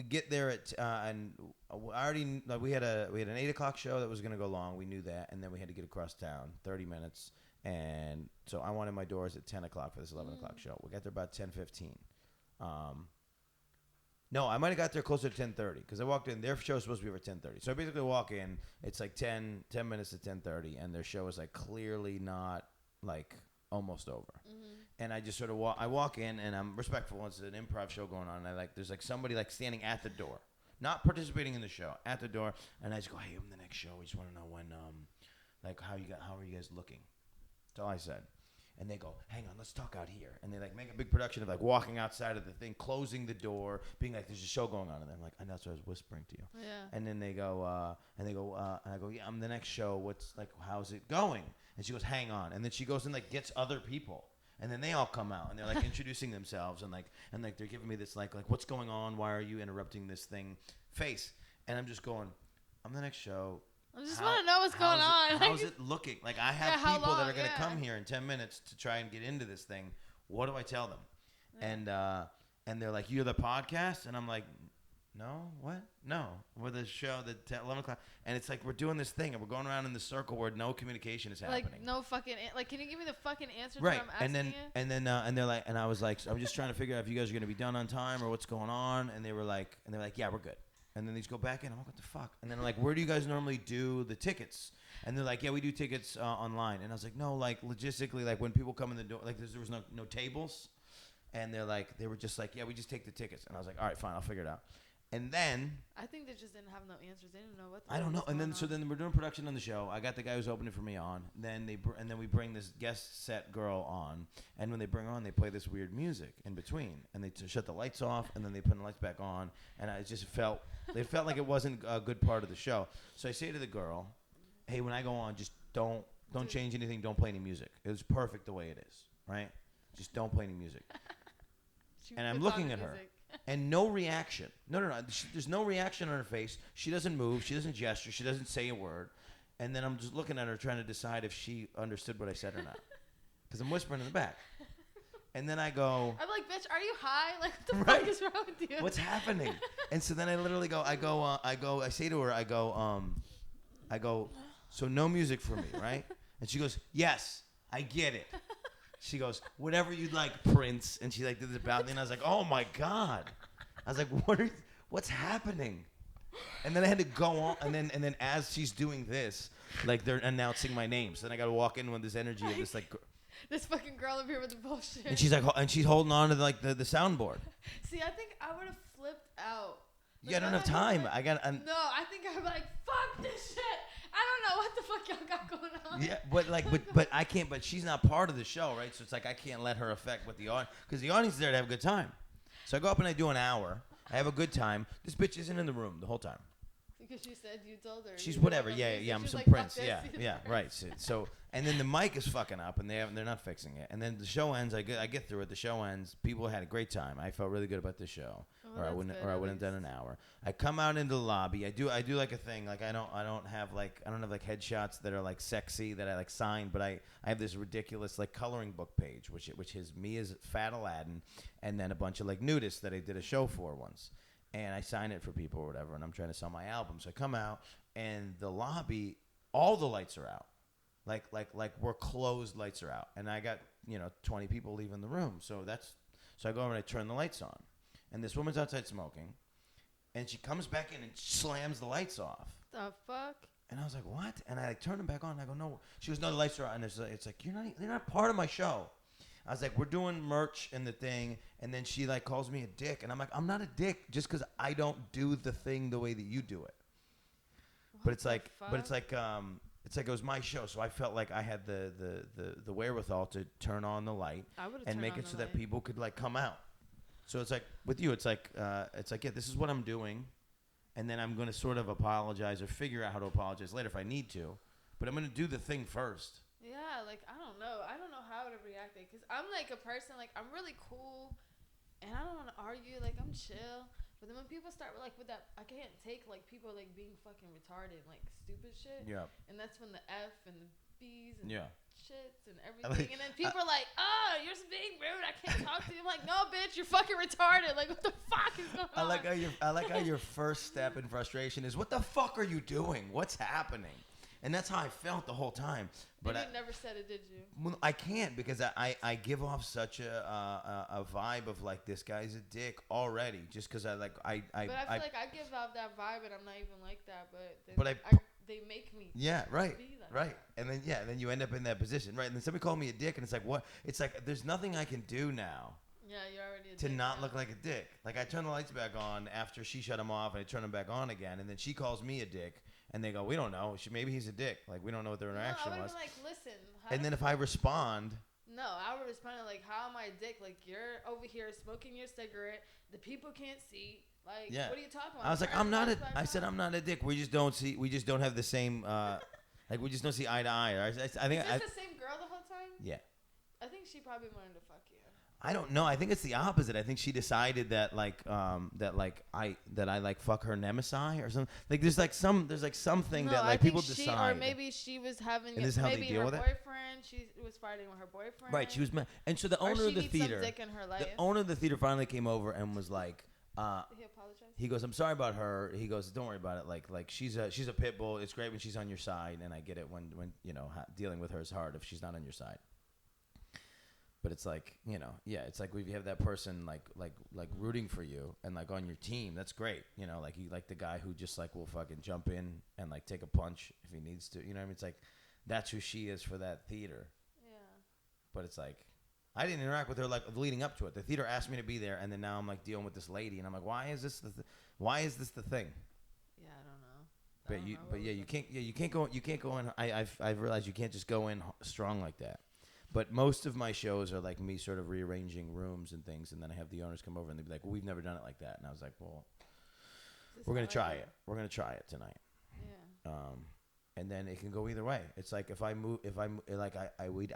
get there at and I already we had an 8 o'clock show that was gonna go long. We knew that, and then we had to get across town 30 minutes, and so I wanted my doors at 10 o'clock for this 11 o'clock show. We got there about 10:15. No, I might have got there closer to 10:30 because I walked in. Their show was supposed to be over 10:30. So I basically walk in. It's like 10 minutes to 10:30, and their show is like clearly not like almost over. Mm-hmm. And I just sort of I walk in, and I'm respectful. It's an improv show going on. And there's like somebody like standing at the door, not participating in the show, at the door. And I just go, hey, I'm the next show. We just want to know when, like how are you guys looking? That's all I said. And they go, hang on, let's talk out here. And they like make a big production of like walking outside of the thing, closing the door, being like, there's a show going on. And I'm like, I know, that's what I was whispering to you. Yeah. And then they go, and I go, yeah, I'm the next show. What's like, how's it going? And she goes, hang on. And then she goes and like gets other people. And then they all come out and they're like introducing themselves and they're giving me this like what's going on? Why are you interrupting this thing? Face. And I'm just going, I'm the next show. I just want to know what's going on. How's it looking? Like I have people that are going to come here in 10 minutes to try and get into this thing. What do I tell them? Yeah. And they're like, you're the podcast? And I'm like, no, what? No, we're the show that 11 o'clock, and it's like we're doing this thing, and we're going around in the circle where no communication is happening. Like no fucking, like, can you give me the fucking answer? Right, to what I'm asking and they're like, and I was like, I'm just trying to figure out if you guys are gonna be done on time or what's going on, and they're like, yeah, we're good. And then they just go back in. I'm like, what the fuck? And then I'm like, where do you guys normally do the tickets? And they're like, yeah, we do tickets online. And I was like, no, like logistically, like when people come in the door, like there was no tables, and they were just like, yeah, we just take the tickets. And I was like, all right, fine, I'll figure it out. And then I think they just didn't have no answers. They didn't know what. I don't know. And then then we're doing production on the show. I got the guy who's opening for me on. Then we bring this guest set girl on. And when they bring her on, they play this weird music in between. And they shut the lights off. And then they put the lights back on. And I just felt like it wasn't a good part of the show. So I say to the girl, hey, when I go on, just don't change anything. Don't play any music. It was perfect the way it is, right? Just don't play any music. And I'm looking at her. And no reaction. No. There's no reaction on her face. She doesn't move. She doesn't gesture. She doesn't say a word. And then I'm just looking at her trying to decide if she understood what I said or not. Because I'm whispering in the back. And then I go... I'm like, bitch, are you high? Like, what the fuck is wrong with you? What's happening? And so then I literally go, I say to her, I go, so no music for me, right? And she goes, yes, I get it. She goes, whatever you'd like, Prince. And she like did this about me, and I was like, oh my God. I was like, what's happening? And then I had to go on, and then as she's doing this, like they're announcing my name. So then I got to walk in with this energy of this like this fucking girl up here with the bullshit. And she's like, and she's holding on to like the soundboard. See, I think I would have flipped out. Like, yeah, I don't have time. No, I think I'd be like, fuck this shit. I don't know what the fuck y'all got going on. Yeah, but I can't. But she's not part of the show, right? So it's like I can't let her affect what the audience, because the audience is there to have a good time. So I go up and I do an hour. I have a good time. This bitch isn't in the room the whole time. Because you said you told her. She's whatever. Yeah. I'm some like, Prince. Yeah. Right. So and then the mic is fucking up, and they're not fixing it. And then the show ends. I get through it. The show ends. People had a great time. I felt really good about the show. Or I wouldn't have done an hour. I come out into the lobby. I do like a thing. Like I don't have headshots that are like sexy that I like sign, but I have this ridiculous like coloring book page, which is me as Fat Aladdin, and then a bunch of like nudists that I did a show for once. And I sign it for people or whatever, and I'm trying to sell my album. So I come out, and the lobby, all the lights are out. Like we're closed, lights are out. And I got, 20 people leaving the room. So I go over and I turn the lights on. And this woman's outside smoking. And she comes back in and slams the lights off. The fuck? And I was like, what? And I like turn them back on. And I go, no. She goes, no, the lights are on. And it's like, you're not part of my show. I was like, we're doing merch and the thing. And then she like calls me a dick. And I'm like, I'm not a dick just because I don't do the thing the way that you do it. But it's like it was my show, so I felt like I had the wherewithal to turn on the light and make it so that people could like come out. So it's like with you, it's like yeah, this is what I'm doing, and then I'm gonna sort of apologize or figure out how to apologize later if I need to, but I'm gonna do the thing first. Yeah, like I don't know how to react because I'm like a person like I'm really cool, and I don't want to argue. Like I'm chill. But then when people start with that, I can't take like people like being fucking retarded, like stupid shit. Yeah. And that's when the F and the B's and shits and everything. And then people are like, "Oh, you're just being rude. I can't talk to you." I'm like, "No, bitch, you're fucking retarded. Like, what the fuck is going on?" I like how your first step in frustration is, "What the fuck are you doing? What's happening?" And that's how I felt the whole time. But you never said it, did you? Well, I can't because I give off such a vibe of like this guy's a dick already just because I. But I feel like I give off that vibe and I'm not even like that. They make me. Yeah, right, be like right. That. And then you end up in that position, right? And then somebody called me a dick, and it's like what? It's like there's nothing I can do now. Yeah, you're already a to dick not now. look like a dick. Like I turn the lights back on after she shut them off, and I turn them back on again, and then she calls me a dick. And they go, we don't know. Maybe he's a dick. Like, we don't know what their interaction was. Like, listen. And then if I respond. No, I would respond like, how am I a dick? Like, you're over here smoking your cigarette. The people can't see. Like, what are you talking about? I was like, I'm not a dick. We just don't have the same, like, we just don't see eye to eye. I think Is this the same girl the whole time? Yeah. I think she probably wanted to fuck you. I don't know. I think it's the opposite. I think she decided that I like fuck her nemesis or something. Like there's something that like people decide. Or maybe she was having and this is how maybe they deal her with boyfriend. She was fighting with her boyfriend. Right. She was and so the owner of the theater. Some dick in her life. The owner of the theater finally came over and was like. He apologized. He goes, I'm sorry about her. He goes, don't worry about it. Like she's a pit bull. It's great when she's on your side, and I get it when dealing with her is hard if she's not on your side. But it's like, it's like we have that person like rooting for you and like on your team. That's great. Like you like the guy who just like will fucking jump in and like take a punch if he needs to. You know what I mean? It's like that's who she is for that theater. Yeah. But it's like I didn't interact with her like leading up to it. The theater asked me to be there, and then now I'm like dealing with this lady, and I'm like, why is this the thing? Yeah, I don't know. You can't go in. I've realized you can't just go in strong like that. But most of my shows are like me sort of rearranging rooms and things, and then I have the owners come over and they'd be like, well, we've never done it like that. And I was like, well, we're going to try it. We're going to try it tonight. Yeah. And then it can go either way. It's like I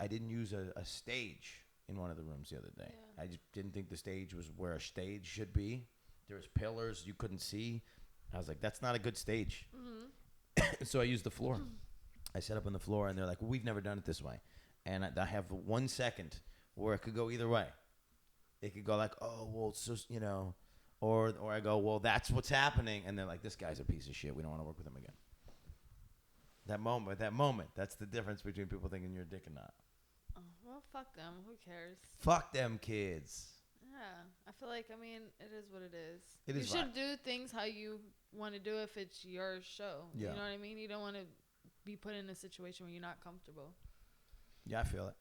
didn't use a stage in one of the rooms the other day. Yeah. I just didn't think the stage was where a stage should be. There was pillars you couldn't see. I was like, that's not a good stage. Mm-hmm. So I used the floor. I set up on the floor, and they're like, well, we've never done it this way. And I have 1 second where it could go either way. It could go like, oh, well, it's just, or I go, well, that's what's happening. And they're like, this guy's a piece of shit. We don't want to work with him again. That moment, that's the difference between people thinking you're a dick or not. Oh, well, fuck them. Who cares? Fuck them kids. Yeah. I feel like, it is what it is. You should do things how you want to do if it's your show. Yeah. You know what I mean? You don't want to be put in a situation where you're not comfortable. Yeah, I feel it.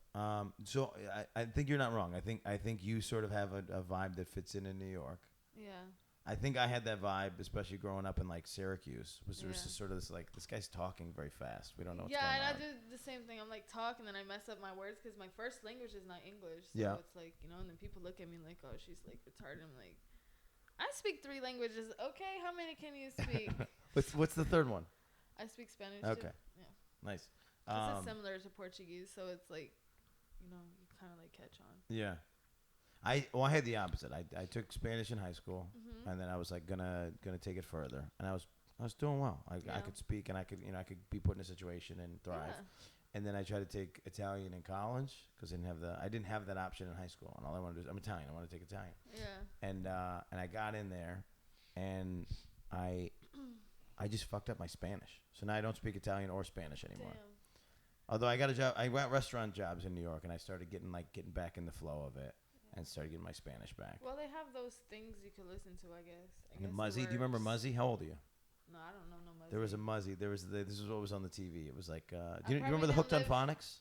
So I think you're not wrong. I think you sort of have a vibe that fits in New York. Yeah. I think I had that vibe, especially growing up in like Syracuse. Was there just sort of this like this guy's talking very fast. We don't know what's going on. Yeah, and I do the same thing. I'm like talk and then I mess up my words because my first language is not English. So it's like and then people look at me like, oh, she's like retarded. I'm like, I speak 3 languages. Okay, how many can you speak? What's the thd one? I speak Spanish. Okay. Too. Yeah. Nice. It's similar to Portuguese, so it's like, you kind of like catch on. Yeah. I had the opposite. I took Spanish in high school, and then I was like gonna take it further, and I was doing well. I could speak, and I could be put in a situation and thrive. Yeah. And then I tried to take Italian in college because I didn't have that option in high school, and all I wanted to do I'm Italian. I want to take Italian. Yeah. And I got in there, and I just fucked up my Spanish, so now I don't speak Italian or Spanish anymore. Damn. Although I got a job, I got restaurant jobs in New York, and I started getting back in the flow of it. and started getting my Spanish back. Well, they have those things you can listen to, I guess. Muzzy, do you remember Muzzy? How old are you? No, I don't know no Muzzy. There was a Muzzy. This is what was on the TV. It was like, do you remember the Hooked on Phonics?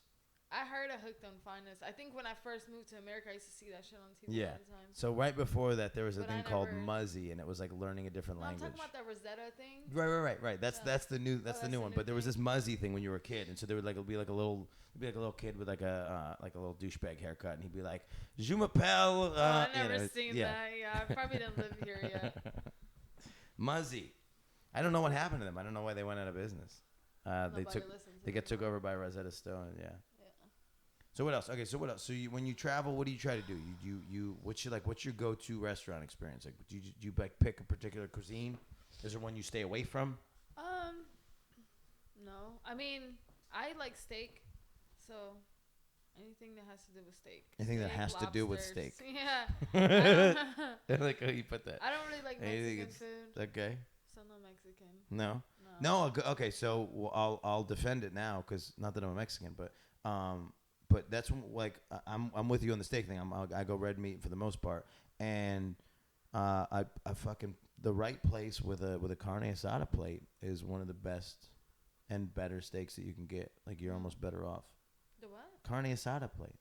I heard of Hooked on Phonics. I think when I first moved to America, I used to see that shit on TV all the time. So right before that, there was a thing called Muzzy, and it was like learning a different language. I'm talking about that Rosetta thing. Right. That's the new one. But there was this Muzzy thing when you were a kid, and so there would be like a little kid with like a little douchebag haircut, and he'd be like, "Je m'appelle." I've never seen that. Yeah, I probably didn't live here yet. Muzzy. I don't know what happened to them. I don't know why they went out of business. They got took over by Rosetta Stone. Yeah. So what else? Okay, so what else? So when you travel, what do you try to do? What's your go-to restaurant experience? Like, do you like pick a particular cuisine? Is there one you stay away from? No. I mean, I like steak, so anything that has to do with steak. Anything that has to do with steak. Yeah. I like how you put that. I don't really like Mexican food. Okay. So no Mexican. No. Okay. So I'll defend it now because not that I'm a Mexican, but that's like I'm with you on the steak thing. I go red meat for the most part, and I fucking the right place with a carne asada plate is one of the best and better steaks that you can get. Like you're almost better off. The what? Carne asada plate.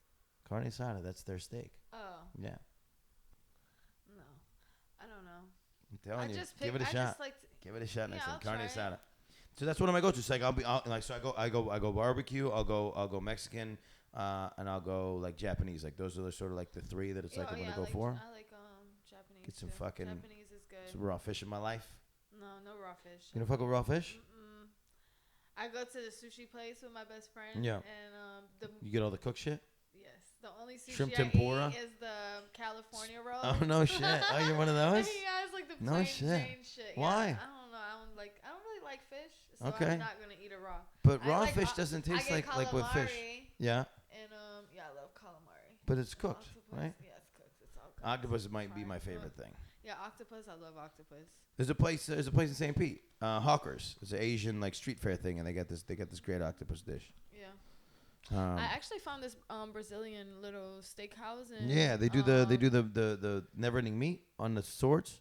Carne asada, that's their steak. Oh. Yeah. No, I don't know. I'm telling you, give it a shot. Give it a shot next time. I'll Carne try asada. So that's what I'm gonna go to. It's like I go barbecue. I'll go Mexican, and I'll go like Japanese. Like those are sort of like the three that it's like I'm gonna go for. I like Japanese. Get some fucking Japanese is good. Some raw fish in my life. No raw fish. You don't fuck with raw fish? I go to the sushi place with my best friend. Yeah. And you get all the cooked shit? Yes. The only sushi Shrimp I tempura? eat is the California roll. Oh no shit! Oh, you're one of those? Yeah, it's like the plain shit. Why? Yeah, I don't know. I don't really like fish, so okay. I'm not gonna eat it raw. But raw fish doesn't taste like with fish. Yeah. And I love calamari. But it's cooked, right? Yeah, it's cooked. It's all cooked. Octopus might be my favorite thing. Yeah, octopus. I love octopus. There's a place in St. Pete, Hawkers. It's an Asian like street fair thing, and they got this great octopus dish. Yeah. I actually found this Brazilian little steakhouse. Yeah, they do the never-ending meat on the swords.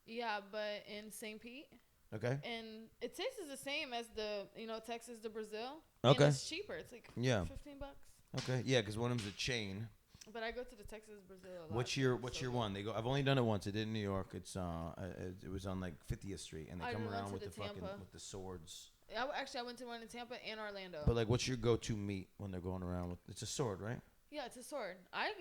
Yeah, but in St. Pete. Okay. And it tastes the same as the Texas to Brazil. Okay. And it's cheaper. It's like $15. Okay. Yeah, because one of them's a chain. But I go to the Texas Brazil a lot. What's your one? They go. I've only done it once. I did in New York. It was on like 50th Street, and they come around with the fucking with the swords. I went to one in Tampa and Orlando. But like, what's your go-to meat when they're going around with? It's a sword, right? Yeah, it's a sword. I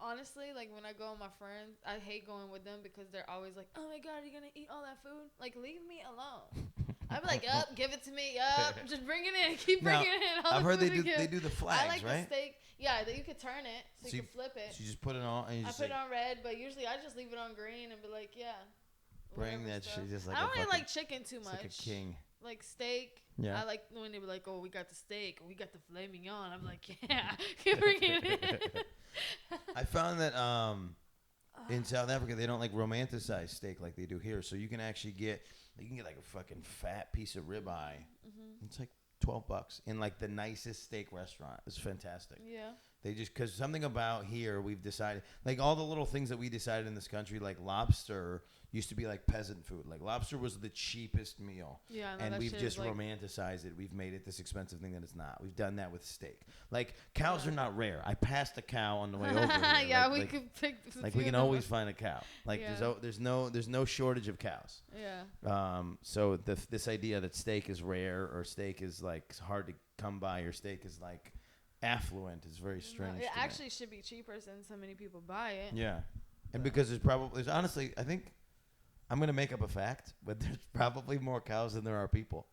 honestly, like, when I go with my friends, I hate going with them because they're always like, "Oh my God, are you gonna eat all that food? Like, leave me alone." I'm like, "Yup, give it to me. Yup, just bring it in. Keep bringing it in." I've heard they do the flags, I like right? the steak. Yeah, you could turn it so you can flip it. So you just put it on. And you just put it on red, but usually I just leave it on green and be like, "Yeah." Bring that shit. Just like I don't really like chicken too much. Like a king. Like steak. Yeah. I like when they be like, "Oh, we got the steak. We got the filet mignon." I'm like, "Yeah, keep bringing it in." I found that in South Africa they don't like romanticize steak like they do here. So you can actually get like a fucking fat piece of ribeye. Mm-hmm. It's like $12 in like the nicest steak restaurant. It's fantastic. Yeah. They just because something about here we've decided like all the little things that we decided in this country like lobster used to be like peasant food. Like lobster was the cheapest meal. Yeah, and we've just romanticized it. We've made it this expensive thing that it's not. We've done that with steak. Like cows are not rare. I passed a cow on the way over here. Yeah, we could pick. Like we can always find a cow. Like there's no shortage of cows. Yeah. So this idea that steak is rare or steak is like hard to come by or steak is like affluent is very strange. It actually should be cheaper since so many people buy it. Yeah, and because there's honestly I think. I'm going to make up a fact, but there's probably more cows than there are people.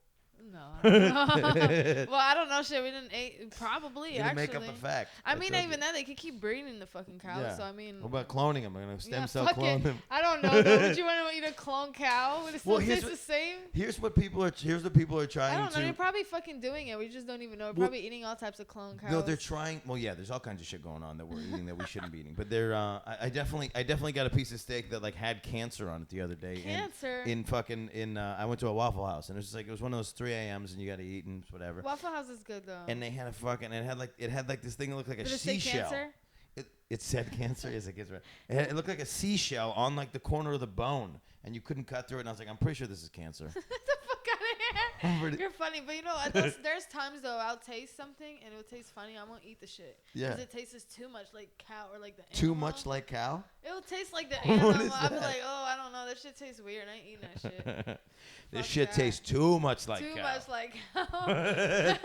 No. I don't know. Well, I don't know shit. We didn't eat. Probably, actually. Make up a fact. I mean, even then, they could keep breeding the fucking cows. Yeah. So, I mean. What about cloning them? I'm going to stem cell clone them. I don't know, though. Would you want to eat a clone cow? Would it still taste the same? Here's what people are trying to. I don't know. They're probably fucking doing it. We just don't even know. We're probably eating all types of clone cows. No, they're trying. Well, yeah, there's all kinds of shit going on that we're eating that we shouldn't be eating. But they're. I definitely got a piece of steak that like had cancer on it the other day. Cancer. I went to a Waffle House and it was one of those 3 a.m.s and you got to eat and whatever. Waffle House is good though. And they had it had like this thing that looked like a seashell. Did it say cancer? It said cancer. Yes, it gets right. It looked like a seashell on like the corner of the bone, and you couldn't cut through it. And I was like, I'm pretty sure this is cancer. Get the fuck out of here. You're funny, but you know, there's times though I'll taste something and it'll taste funny. I won't eat the shit. Yeah. Because it tastes too much like cow or like the animal. Too much like cow? It'll taste like the animal. I'll be like, oh, I don't know. That shit tastes weird. I ain't eating that shit. This shit tastes too much like too cow. Much like cow.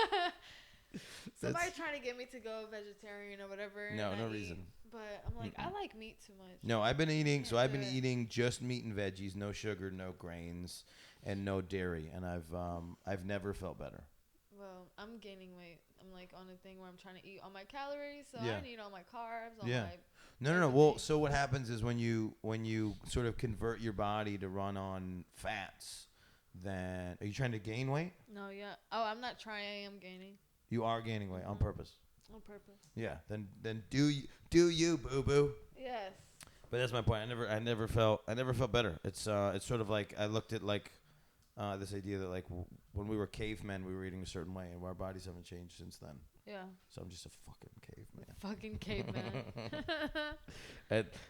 Somebody trying to get me to go vegetarian or whatever. No reason. But I'm like, I like meat too much. No, I've been eating. So I've been eating just meat and veggies, no sugar, no grains, and no dairy. And I've never felt better. Well, I'm gaining weight. I'm like on a thing where I'm trying to eat all my calories, so I need all my carbs. All my No. Well, so what happens is when you sort of convert your body to run on fats, then are you trying to gain weight? No, yeah. Oh, I'm not trying. I am gaining. You are gaining weight on purpose. On purpose. Yeah. Then do you boo boo. Yes. But that's my point. I never felt better. It's sort of like I looked at like this idea that like when we were cavemen we were eating a certain way and our bodies haven't changed since then. Yeah. So I'm just a fucking caveman. Fucking caveman.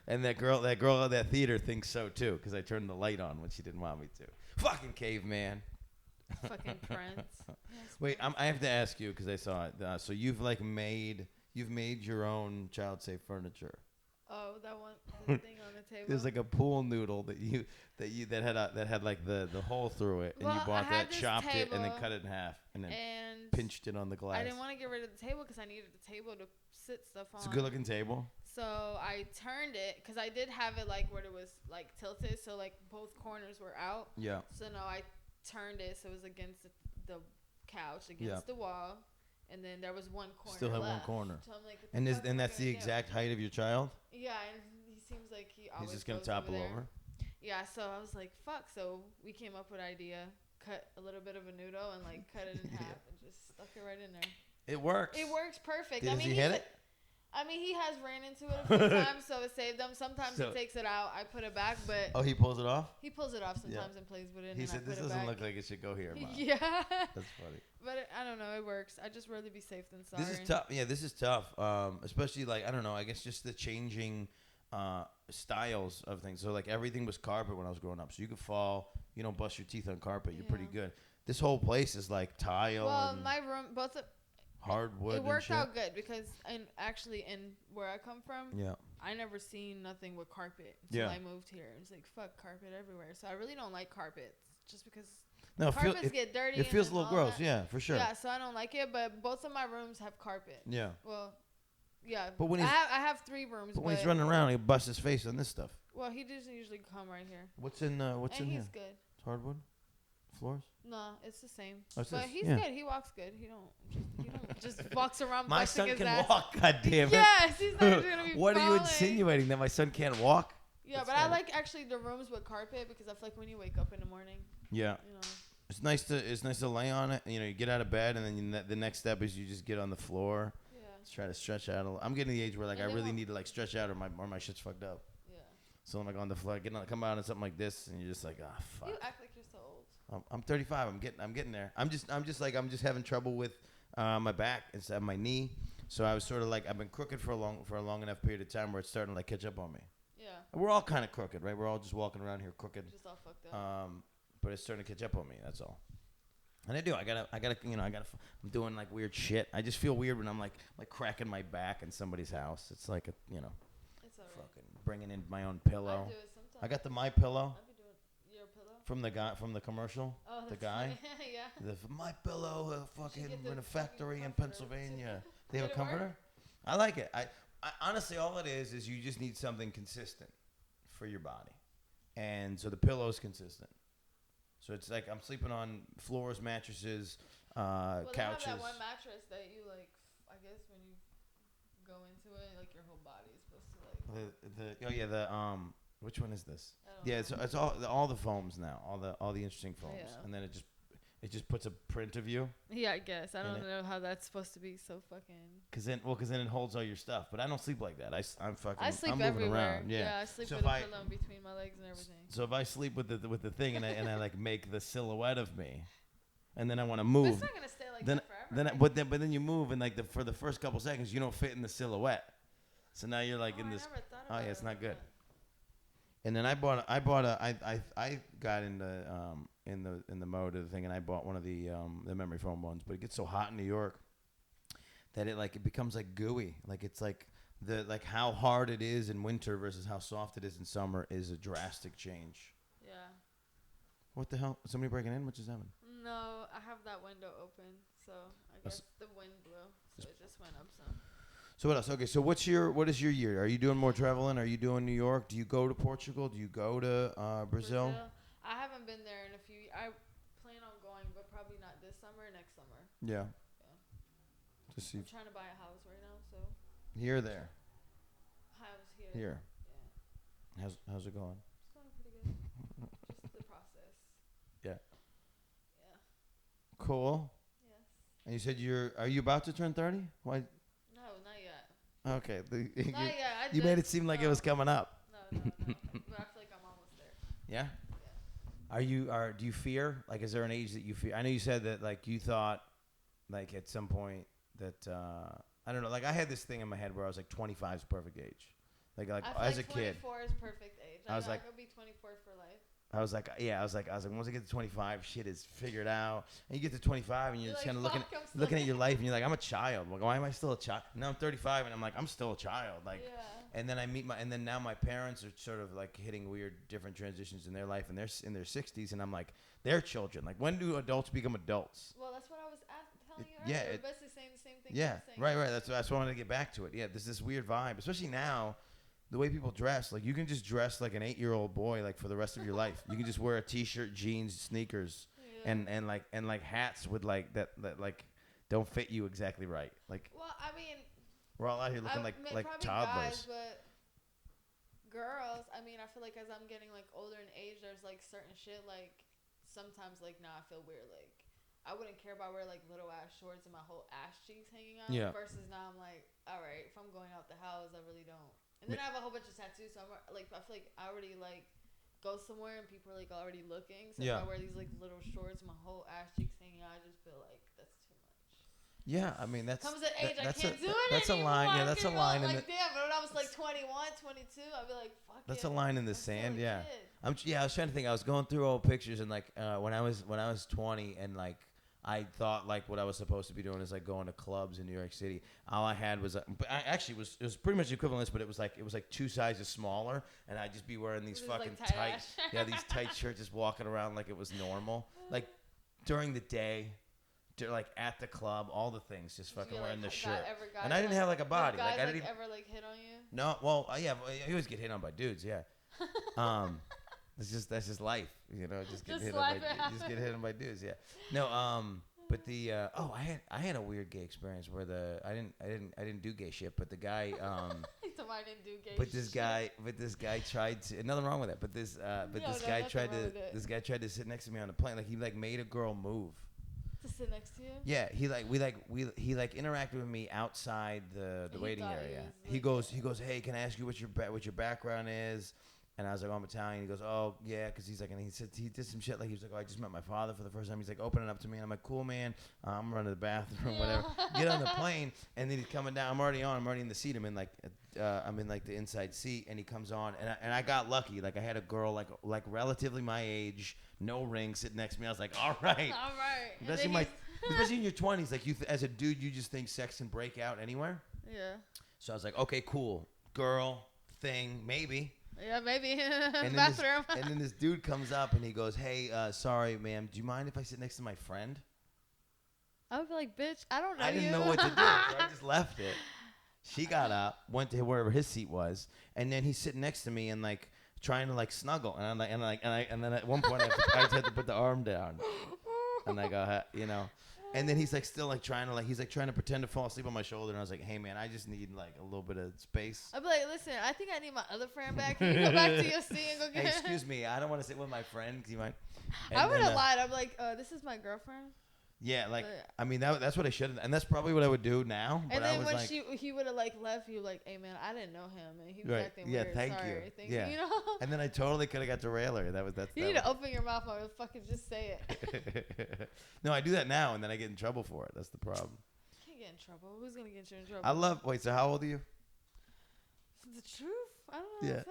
and that girl at that theater thinks so too because I turned the light on when she didn't want me to. Fucking caveman. Fucking prince. Wait, I have to ask you because I saw it. So you've made your own child-safe furniture. Oh, that one the thing on the table. There's like a pool noodle that had like the hole through it, and you bought that, chopped it, and then cut it in half, and then pinched it on the glass. I didn't want to get rid of the table because I needed the table to sit stuff on. It's a good-looking table. So I turned it because I did have it like where it was like tilted, so like both corners were out. Yeah. So no, I turned it so it was against the couch, against the wall, and then there was one corner. Still had left. one corner. So I'm like, and that's the exact height of your child? Yeah, and he seems like he always. He's just gonna topple over. Yeah, so I was like, fuck. So we came up with an idea, cut a little bit of a noodle and like cut it in half and just stuck it right in there. It works. It works perfect. Does he hit it? I mean, he has ran into it a few times, so it saved them. Sometimes he takes it out. I put it back, but... Oh, he pulls it off? He pulls it off sometimes and plays with it. He said, this doesn't look like it should go here, Mom. Yeah. That's funny. But I don't know. It works. I just rather be safe than sorry. This is tough. Yeah, this is tough. Especially, like, I don't know, I guess just the changing styles of things. So, like, everything was carpet when I was growing up. So you could fall. You don't bust your teeth on carpet. You're pretty good. This whole place is, like, tile. Well, my room, both of... Hardwood. It worked out good because, in where I come from, yeah, I never seen nothing with carpet until I moved here. It was like fuck carpet everywhere. So I really don't like carpets just because carpets get dirty. It feels a little gross. Yeah, for sure. Yeah, so I don't like it. But both of my rooms have carpet. Yeah. Well, yeah. But when I have 3 rooms. But when he's running around, he busts his face on this stuff. Well, he doesn't usually come right here. What's in here? He's good. It's hardwood. Floors? No, it's the same. Oh, but he's good. He walks good. He don't just walks around. My son his can ass. walk. God damn it. Yes, he's not gonna be. What are you insinuating, that my son can't walk? Yeah, but I like actually the rooms with carpet because I feel like when you wake up in the morning. Yeah. You know. It's nice to lay on it. You know, you get out of bed and then the next step is you just get on the floor. Yeah. Try to stretch out a little. I'm getting to the age where like I really need to like stretch out or my shit's fucked up. Yeah. So I'm like on the floor, come out on something like this, and you're just like, ah, fuck. You act like you're so old. I'm 35. I'm getting there. I'm just having trouble with my back instead of my knee. So I was sort of like I've been crooked for a long enough period of time where it's starting to like catch up on me. Yeah. We're all kind of crooked, right? We're all just walking around here crooked. Just all fucked up. But it's starting to catch up on me. That's all. And I do. I gotta. I'm doing like weird shit. I just feel weird when I'm like cracking my back in somebody's house. It's like It's all right. Fucking bringing in my own pillow. I do it sometimes. I got the My Pillow. From the guy from the commercial. Oh, the guy. Yeah. The My Pillow, fucking in a factory in Pennsylvania. They have a comforter. I like it. I honestly, all it is you just need something consistent for your body, and so the pillow's consistent. So it's like I'm sleeping on floors, mattresses, couches. They have that one mattress that you like. I guess when you go into it, like your whole body is supposed to like. Which one is this? Yeah, it's all the foams now, all the interesting foams, and then it just puts a print of you. Yeah, I guess I don't know how that's supposed to be so fucking. Because then it holds all your stuff, but I don't sleep like that. I sleep I'm everywhere. Around. Yeah, I sleep with a pillow in between my legs and everything. So if I sleep with the thing and I like make the silhouette of me, and then I want to move. But it's not gonna stay like that forever. But then you move and like for the first couple seconds you don't fit in the silhouette. So now you're like in I this. never thought Oh about yeah, it's it not like good. that. And then I got into in the mode of the thing, and I bought one of the memory foam ones. But it gets so hot in New York that it becomes like gooey. Like it's like how hard it is in winter versus how soft it is in summer is a drastic change. Yeah. What the hell? Somebody breaking in? What just happened? No, I have that window open, so I guess the wind blew, so it just went up some. So what else? Okay, so what is your year? Are you doing more traveling? Are you doing New York? Do you go to Portugal? Do you go to Brazil? I haven't been there in a few. I plan on going, but probably not this summer. Next summer. Yeah. Yeah. To see. I'm trying to buy a house right now, so. Here or there? House here. Here. Yeah. How's it going? It's going pretty good. Just the process. Yeah. Yeah. Cool. Yes. And you said are you about to turn 30? Why? No, not yet. Okay. Not yet. You made it seem like it was coming up. No. But I feel like I'm almost there. Yeah? Yeah. Do you fear? Like, is there an age that you fear? I know you said that, like, you thought, like, at some point that, I don't know, like, I had this thing in my head where I was like, 25 is perfect age. Like as a kid. 24 is perfect age. I was like, I could be 24 for life. I was like, once I get to 25, shit is figured out. And you get to 25 and you're just kind of looking at your life and you're like, I'm a child. Like, why am I still a child? Now I'm 35 and I'm like, I'm still a child. Like, yeah. And then and then now my parents are sort of like hitting weird, different transitions in their life, and they're in their 60s, and I'm like, they're children. Like, when do adults become adults? Well, that's what I was telling you earlier. We're basically saying the same thing. Yeah, right. That's why I wanted to get back to it. Yeah, there's this weird vibe, especially now. The way people dress, like you can just dress like an 8-year-old boy, like for the rest of your life. You can just wear a t-shirt, jeans, sneakers, and like hats with like that like don't fit you exactly right. Like, well, I mean, we're all out here looking like toddlers. Guys, but girls, I mean, I feel like as I'm getting like older in age, there's like certain shit like sometimes like I feel weird. Like I wouldn't care if I wear like little ass shorts and my whole ass cheeks hanging out. Yeah. Versus now I'm like, all right, if I'm going out the house, I really don't. And then I have a whole bunch of tattoos, so I'm like, I feel like I already like go somewhere and people are like already looking. So if I wear these like little shorts, my whole ass cheeks hanging out, I just feel like that's too much. Yeah, I mean that's comes an age I can't do it. That's anymore. A line. Yeah, that's a line. Like damn, but when I was like 21, 22, I'd be like, fuck. That's a line in the sand. Yeah. I was trying to think. I was going through old pictures and like when I was 20 and like. I thought like what I was supposed to be doing is like going to clubs in New York City. All I had was, it was pretty much the equivalent, but it was like 2 sizes smaller, and I'd just be wearing these fucking like these tight shirts, just walking around like it was normal, like during the day, like at the club, all the things, just fucking wearing the shirt. And I didn't have like a body. Like I didn't ever like hit on you? No, well, yeah, you always get hit on by dudes, yeah. That's just life, you know. Just get hit on by dudes, yeah. No, but I had a weird gay experience where I didn't do gay shit, but the guy I didn't do gay but this guy tried to, nothing wrong with that, but this guy tried to sit next to me on the plane, like he like made a girl move. To sit next to you? Yeah, he interacted with me outside the waiting area. He goes, hey, can I ask you what your background is? And I was like, oh, I'm Italian. He goes, oh, yeah, because he's like, and he did some shit. Like, he was like, oh, I just met my father for the first time. He's like, opening up to me. And I'm like, cool, man. I'm running to the bathroom, whatever. Get on the plane. And then he's coming down. I'm already in the seat. I'm in the inside seat. And he comes on. And I got lucky. Like, I had a girl, like relatively my age, no ring, sitting next to me. I was like, all right. All right. Especially in your 20s. Like, as a dude, you just think sex can break out anywhere. Yeah. So I was like, okay, cool. Girl, thing, maybe. Yeah, maybe in the bathroom. And then this dude comes up and he goes, hey, sorry, ma'am, do you mind if I sit next to my friend? I would be like, bitch, I don't know you. I didn't know what to do, so I just left it. She got up, went to wherever his seat was, and then he's sitting next to me and like trying to like snuggle, and then at one point I just had to put the arm down, and I go, you know. And then he's like still like trying to pretend to fall asleep on my shoulder, and I was like, "Hey man, I just need like a little bit of space." I'd be like, "Listen, I think I need my other friend back. Can you go back to your seat and go get Hey, excuse me, I don't want to sit with my friend. Do you mind?" I would have lied. I'm like, "This is my girlfriend." Yeah, like I mean that's what I should have, and that's probably what I would do now. And but then I was when like, he would have like left, you like, "Hey man, I didn't know him, and he was right. acting weird. Thank Sorry. you. Thank yeah. you know." And then I totally could have got to rail her. You need to open your mouth and fucking just say it. No, I do that now, and then I get in trouble for it. That's the problem. You can't get in trouble. Who's gonna get you in trouble? Wait, so how old are you? The truth? I don't know. Yeah.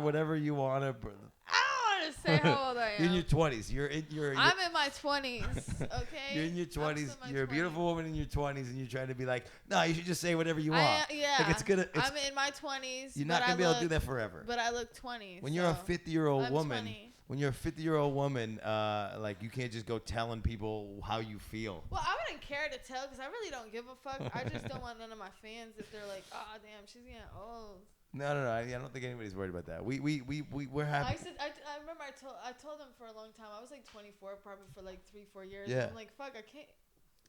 Whatever you want to. I don't want to say how old I am. You're in your 20s. I'm in my 20s. Okay. You're in your 20s. You're a beautiful woman in your 20s, and you're trying to be like, no, you should just say whatever you want. Yeah. Like I'm in my 20s. You're not gonna be able to do that forever. But I look 20. When you're a 50-year-old woman. 20. When you're a 50-year-old woman, like you can't just go telling people how you feel. Well, I wouldn't care to tell because I really don't give a fuck. I just don't want none of my fans if they're like, oh damn, she's getting old. No. I don't think anybody's worried about that. We're happy. I remember I told them for a long time. I was like 24, probably for like 3-4 years. Yeah. I'm like, fuck, I can't.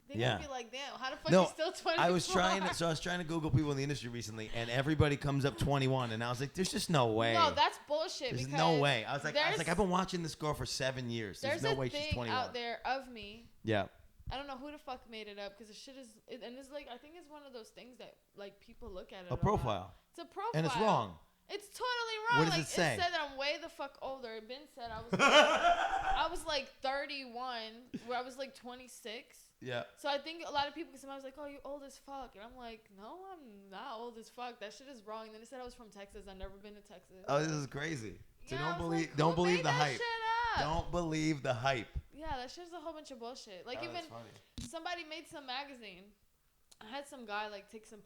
They're gonna be like, damn, how the fuck you still 24? I was trying to Google people in the industry recently, and everybody comes up 21, and I was like, there's just no way. No, that's bullshit. There's no way. I was like, I've been watching this girl for 7 years. There's no way she's 21. There's a thing out there of me. Yeah. I don't know who the fuck made it up because the shit is, and it's like, I think it's one of those things that like people look at it. A profile. It's a profile. And it's wrong. It's totally wrong. What does it say? It said that I'm way the fuck older. It been said I was like 31, where I was like 26. Yeah. So I think a lot of people, because somebody was like, oh, you old as fuck. And I'm like, no, I'm not old as fuck. That shit is wrong. And then it said I was from Texas. I've never been to Texas. Oh, this is crazy. So yeah, don't believe the hype. Shit up? Don't believe the hype. Yeah, that shit's a whole bunch of bullshit. Like even somebody made some magazine. I had some guy like take some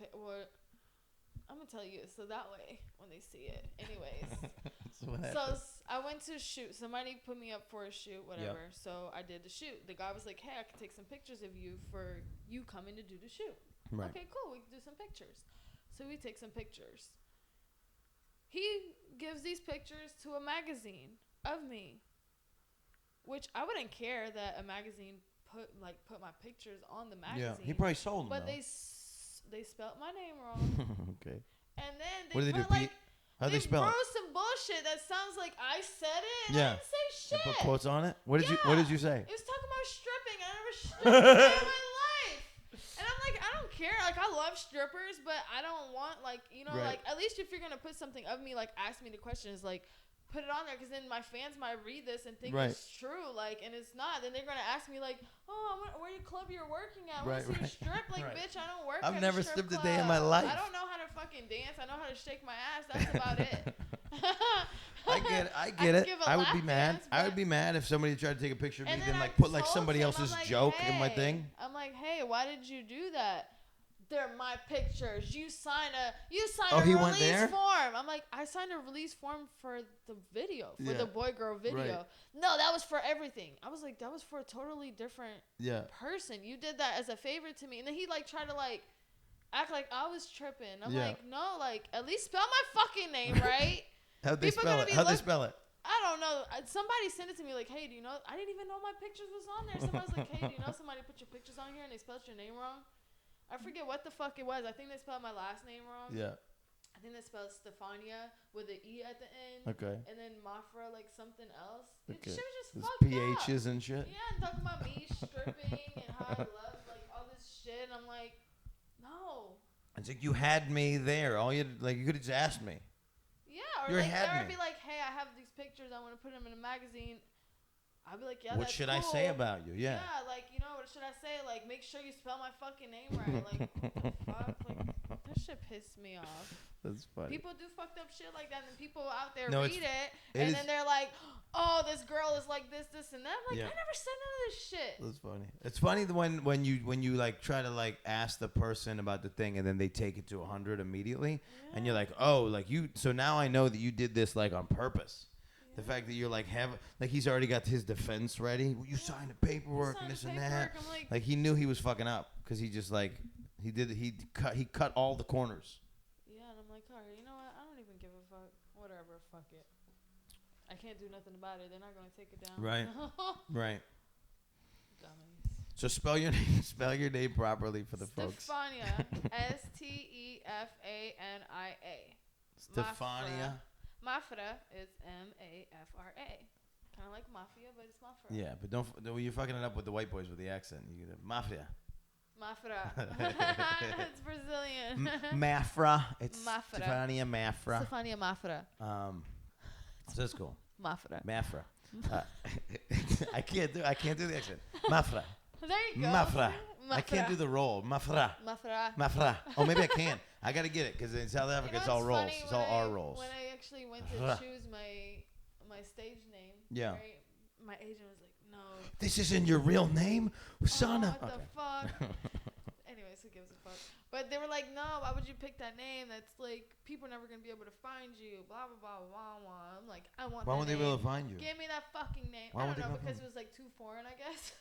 I'm gonna tell you so that way when they see it. Anyways, so I went to shoot. Somebody put me up for a shoot, whatever. Yep. So I did the shoot. The guy was like, "Hey, I can take some pictures of you for you coming to do the shoot." Right. Okay, cool. We can do some pictures. So we take some pictures. He gives these pictures to a magazine of me, which I wouldn't care that a magazine put my pictures on the magazine. Yeah, he probably sold them. But they spelled my name wrong. Okay. And then what do they do? How do they spell it? They wrote some bullshit that sounds like I said it. Yeah. I didn't say shit. They put quotes on it. What did you say? It was talking about stripping. I never stripped in my life. And I'm like, I don't care. Like I love strippers, but I don't want like like at least if you're gonna put something of me, like ask me the questions, like put it on there, because then my fans might read this and think it's true, like, and it's not. Then they're gonna ask me like, oh, where your club you're working at? Where's your strip? Like, bitch, I don't work. I've never stripped a day in my life. I don't know how to fucking dance. I know how to shake my ass. That's about it. I get it. I would be mad. I would be mad if somebody tried to take a picture of me, then like put like somebody else's joke in my thing. I'm like, hey, why did you do that? They're my pictures. You sign a release form. I'm like, I signed a release form for the video, for the boy girl video. Right. No, that was for everything. I was like, that was for a totally different person. You did that as a favor to me. And then he like tried to like act like I was tripping. I'm like, no, like at least spell my fucking name right. How'd they spell it? How'd they spell it? I don't know. Somebody sent it to me like, hey, do you know? I didn't even know my pictures was on there. Somebody was like, hey, do you know somebody put your pictures on here and they spelled your name wrong? I forget what the fuck it was. I think they spelled my last name wrong. Yeah. I think they spelled Stefania with an E at the end. Okay. And then Mafra like something else. Okay. Shit was just fucked PHs up. And shit. Yeah, and talking about me stripping and how I love like all this shit. And I'm like, no. It's like you had me there. All you could have just asked me. Yeah, or like they would be like, hey, I have these pictures. I want to put them in a magazine. I'd be like, yeah, what should I say about you? Yeah. Yeah, like, what should I say? Like, make sure you spell my fucking name right. Like, what the fuck? Like, that shit pissed me off. That's funny. People do fucked up shit like that, and people out there read it, and then they're like, oh, this girl is like this, and that. I'm like, I never said none of this shit. That's funny. It's funny when you like try to like ask the person about the thing, and then they take it to 100 immediately, and you're like, oh, like you. So now I know that you did this like on purpose. The fact that you're like he's already got his defense ready. You signed the paperwork and this and that. Like he knew he was fucking up because he just like he cut all the corners. Yeah, and I'm like, all right, you know what? I don't even give a fuck. Whatever, fuck it. I can't do nothing about it. They're not gonna take it down. Right. Right. Dummies. So spell your name properly for the folks. Stefania. Stefania. Stefania. Mafra is Mafra. Kind of like mafia, but it's Mafra. Yeah, but don't you're fucking it up with the white boys with the accent. You Mafia. Mafra. It's Brazilian. Mafra. It's Mafra. Stefania Mafra. Stefania Mafra. So that's cool. Mafra. Mafra. I can't do the accent. Mafra. There you go. Mafra. I can't do the roll. Mafra. Mafra. Mafra. Oh, maybe I can. I got to get it because in South Africa it's all rolls. It's all R rolls. When I actually went to choose my stage name, yeah. Right, my agent was like, no. This isn't your real name? Sana. What the fuck? Anyways, who gives a fuck? But they were like, no, why would you pick that name? That's like, people are never going to be able to find you, blah, blah, blah, blah, blah. I'm like, I want that name. Why would they be able to find you? Give me that fucking name. I don't know, because it was like too foreign, I guess.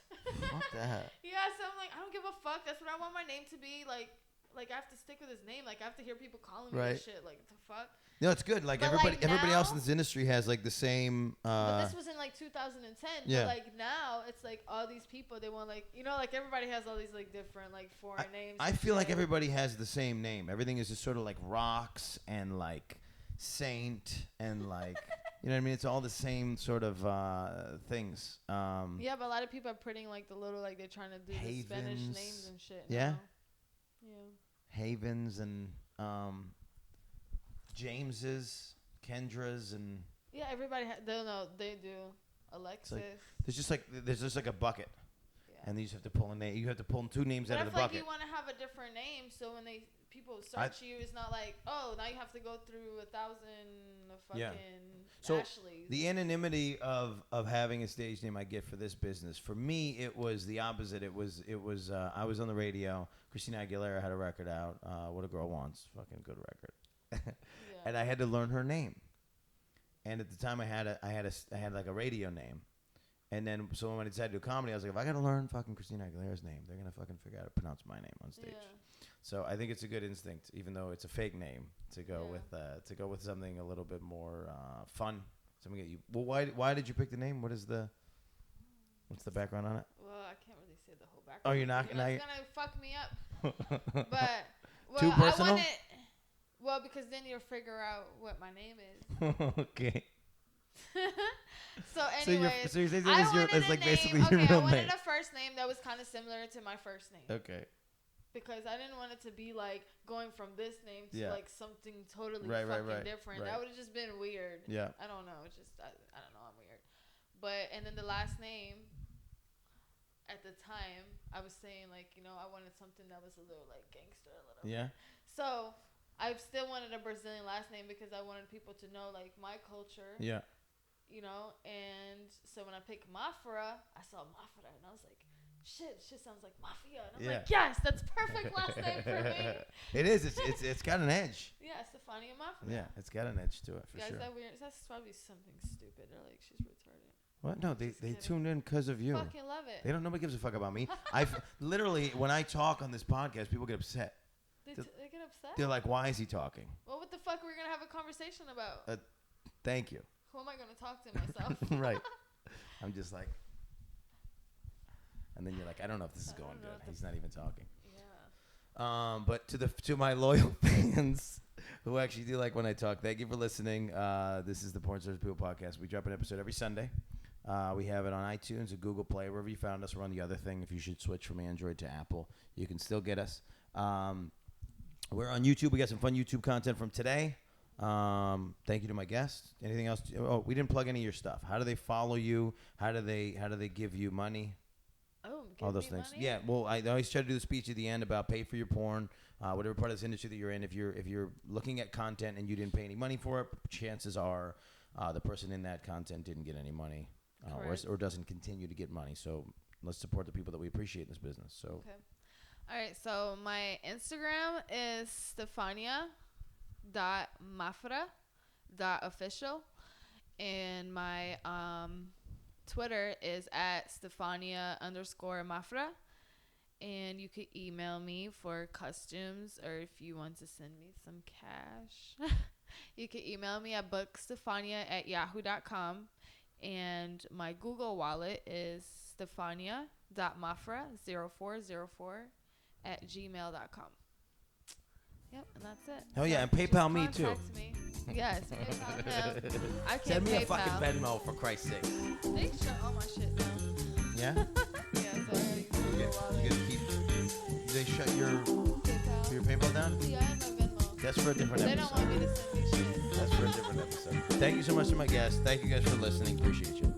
Fuck that. Yeah, so I'm like, I don't give a fuck. That's what I want my name to be. Like I have to stick with his name. Like, I have to hear people calling me this shit. Like, the fuck? No, it's good. Like, everybody else in this industry has, like, the same... but this was in, like, 2010. Yeah. But, like, now, it's, like, all these people, they want, like... You know, like, everybody has all these, like, different, like, foreign names. I feel like everybody has the same name. Everything is just sort of, like, Rocks and, like, Saint and, like... You know what I mean? It's all the same sort of things. Yeah, but a lot of people are putting, like, the little... Like, they're trying to do the Spanish names and shit. Yeah? Now. Yeah. Havens and... James's, Kendra's, and everybody they do. Alexis. There's just like a bucket, and you just have to pull a name. You have to pull 2 names out of the bucket. Like you want to have a different name, so when people search you, it's not like, oh, now you have to go through 1,000 fucking Ashleys. The anonymity of having a stage name I get for this business. For me, it was the opposite. It was I was on the radio. Christina Aguilera had a record out. What a Girl Wants, fucking good record. And I had to learn her name, and at the time I had like a radio name, and then so when I decided to do comedy, I was like, if I gotta learn fucking Christina Aguilera's name, they're gonna fucking figure out how to pronounce my name on stage. Yeah. So I think it's a good instinct, even though it's a fake name, to go with something a little bit more fun. Something that you. Well, why did you pick the name? What's the background on it? Well, I can't really say the whole background. Oh, you're not. It's gonna fuck me up. But too personal. I want it. Well, because then you'll figure out what my name is. Okay. So anyways, so you're saying it's like basically your real name. I wanted a first name that was kind of similar to my first name. Okay. Because I didn't want it to be like going from this name to like something totally fucking different. That would have just been weird. Yeah. I don't know. It's just I don't know. I'm weird. But and then the last name. At the time, I was saying like I wanted something that was a little like gangster a little. Yeah. So. I still wanted a Brazilian last name because I wanted people to know, like, my culture. Yeah. And so when I picked Mafra, I saw Mafra, and I was like, shit sounds like mafia. And I'm like, yes, that's perfect last name for me. It is. It's got an edge. Yeah, Stefania Mafra. Yeah, it's got an edge to it, for sure. Is that weird? That's probably something stupid. They're like, she's retarded. What? No, they tuned in because of you. Fucking love it. Nobody gives a fuck about me. Literally, when I talk on this podcast, people get upset. They get upset? They're like, why is he talking? Well, what the fuck are we going to have a conversation about? Thank you. Who am I going to talk to myself? Right. I'm just like... And then you're like, I don't know if this is going good. He's not even talking. Yeah. But to my loyal fans who actually do like when I talk, thank you for listening. This is the Porn Stars People podcast. We drop an episode every Sunday. We have it on iTunes and Google Play. Wherever you found us, we're on the other thing. If you should switch from Android to Apple, you can still get us. We're on YouTube. We got some fun YouTube content from today. Thank you to my guests. Anything else? Oh, we didn't plug any of your stuff. How do they follow you? How do they give you money? Oh, all those things. Money? Yeah. Well, I always try to do the speech at the end about pay for your porn, whatever part of this industry that you're in. If you're looking at content and you didn't pay any money for it, chances are the person in that content didn't get any money, or doesn't continue to get money. So let's support the people that we appreciate in this business. So. Okay. All right, so my Instagram is Stefania.Mafra.official, and my Twitter is at Stefania_Mafra, and you could email me for costumes, or if you want to send me some cash, you can email me at bookstefania@yahoo.com, and my Google wallet is Stefania.Mafra0404@gmail.com. Yep, and that's it. Oh, yeah, and PayPal me, too. Me. Yes, PayPal him. I can Send me PayPal. a fucking Venmo, for Christ's sake. They shut all my shit down. Yeah? Yeah, so they shut your PayPal down? Yeah, and my Venmo. That's for a different episode. They don't want me to send me shit. That's for a different episode. Thank you so much to my guests. Thank you guys for listening. Appreciate you.